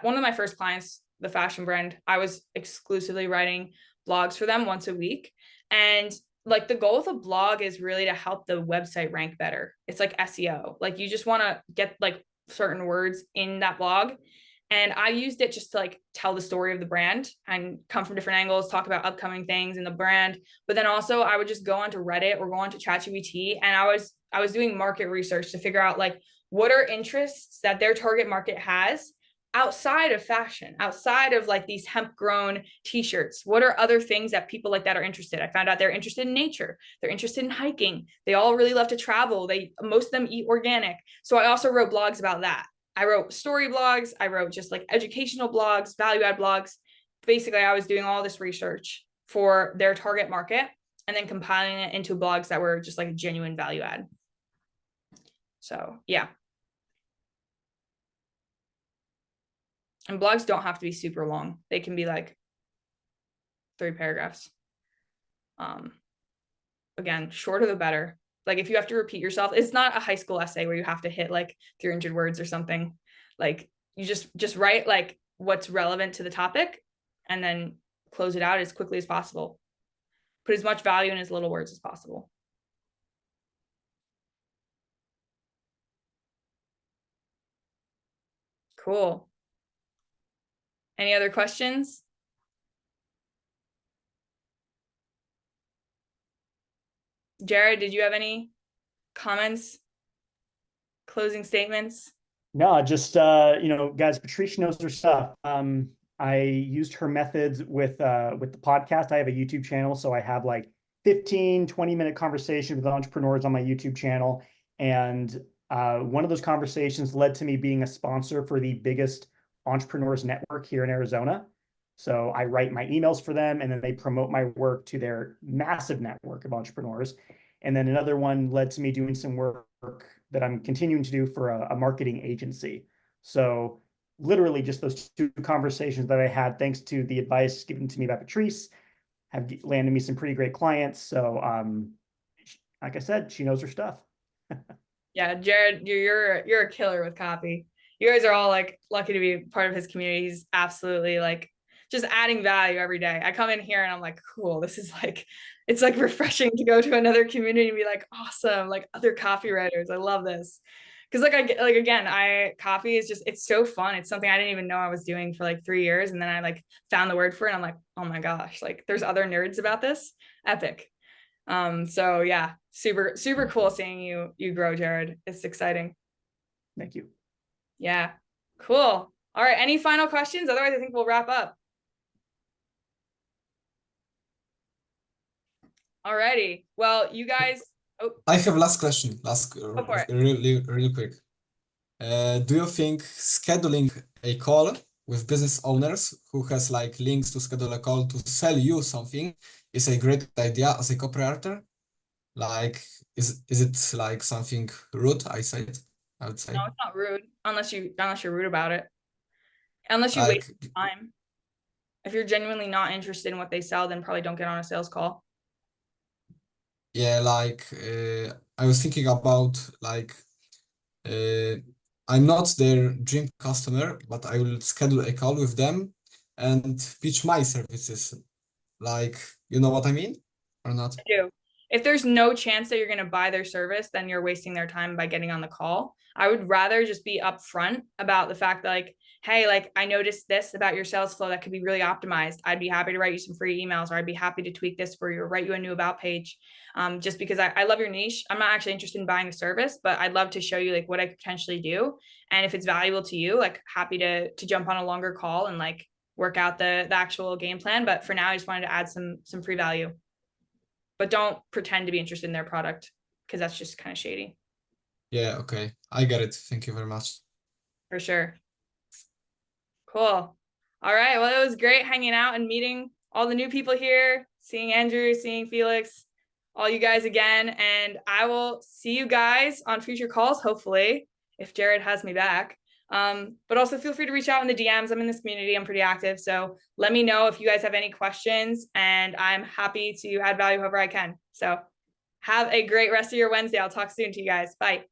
Speaker 1: one of my first clients, the fashion brand, I was exclusively writing blogs for them once a week. And like the goal of a blog is really to help the website rank better. It's like SEO. Like you just want to get like certain words in that blog. And I used it just to like tell the story of the brand and come from different angles, talk about upcoming things in the brand. But then also I would just go onto Reddit or go onto ChatGPT, and I was doing market research to figure out like what are interests that their target market has outside of fashion, outside of like these hemp grown t-shirts. What are other things that people like that are interested? I found out they're interested in nature. They're interested in hiking. They all really love to travel. Most of them eat organic. So I also wrote blogs about that. I wrote story blogs. I wrote just like educational blogs, value add blogs. Basically, I was doing all this research for their target market and then compiling it into blogs that were just like a genuine value add. So yeah. And blogs don't have to be super long. They can be like 3 paragraphs. Again, shorter the better. Like if you have to repeat yourself, it's not a high school essay where you have to hit like 300 words or something. Like you just write like what's relevant to the topic and then close it out as quickly as possible. Put as much value in as little words as possible. Cool. Any other questions? Jared, did you have any comments? Closing statements?
Speaker 6: No, just guys, Patricia knows her stuff. I used her methods with the podcast. I have a YouTube channel, so I have like 15, 20-minute conversations with entrepreneurs on my YouTube channel. And one of those conversations led to me being a sponsor for the biggest entrepreneurs network here in Arizona. So I write my emails for them, and then they promote my work to their massive network of entrepreneurs. And then another one led to me doing some work that I'm continuing to do for a marketing agency. So literally just those 2 conversations that I had, thanks to the advice given to me by Patrice, have landed me some pretty great clients. So like I said, she knows her stuff.
Speaker 1: Yeah, Jared, you're a killer with copy. You guys are all like lucky to be part of his community. He's absolutely like just adding value every day. I come in here and I'm like, cool, this is like, it's like refreshing to go to another community and be like, awesome, like other copywriters. I love this. Cause copy is just, it's so fun. It's something I didn't even know I was doing for like 3 years. And then I like found the word for it. And I'm like, oh my gosh, like there's other nerds about this. Epic. So yeah, super cool seeing you grow, Jared. It's exciting.
Speaker 6: Thank you.
Speaker 1: Yeah, cool. All right, any final questions? Otherwise, I think we'll wrap up. Alrighty. Well, you guys. Oh,
Speaker 5: I have last question.
Speaker 1: go for it.
Speaker 5: Really quick. Do you think scheduling a call with business owners who has like links to schedule a call to sell you something is a great idea as a copywriter? Like, is it like something rude? I would say.
Speaker 1: No, it's not rude unless you're rude about it. Unless you
Speaker 5: Like,
Speaker 1: waste time. If you're genuinely not interested in what they sell, then probably don't get on a sales call.
Speaker 5: yeah, like I was thinking about like I'm not their dream customer, but I will schedule a call with them and pitch my services. Like, you know what I mean? Or not?
Speaker 1: Do. If there's no chance that you're going to buy their service, then you're wasting their time by getting on the call. I would rather just be upfront about the fact that, like, hey, like, I noticed this about your sales flow that could be really optimized. I'd be happy to write you some free emails, or I'd be happy to tweak this for you, or write you a new about page. Just because I love your niche. I'm not actually interested in buying the service, but I'd love to show you like what I could potentially do. And if it's valuable to you, like, happy to jump on a longer call and like work out the actual game plan. But for now, I just wanted to add some free value. But don't pretend to be interested in their product, because that's just kind of shady.
Speaker 5: Yeah, okay. I get it. Thank you very much.
Speaker 1: For sure. Cool. All right. Well, it was great hanging out and meeting all the new people here, seeing Andrew, seeing Felix, all you guys again. And I will see you guys on future calls, hopefully, if Jared has me back. But also feel free to reach out in the DMs. I'm in this community. I'm pretty active. So let me know if you guys have any questions, and I'm happy to add value however I can. So have a great rest of your Wednesday. I'll talk soon to you guys. Bye.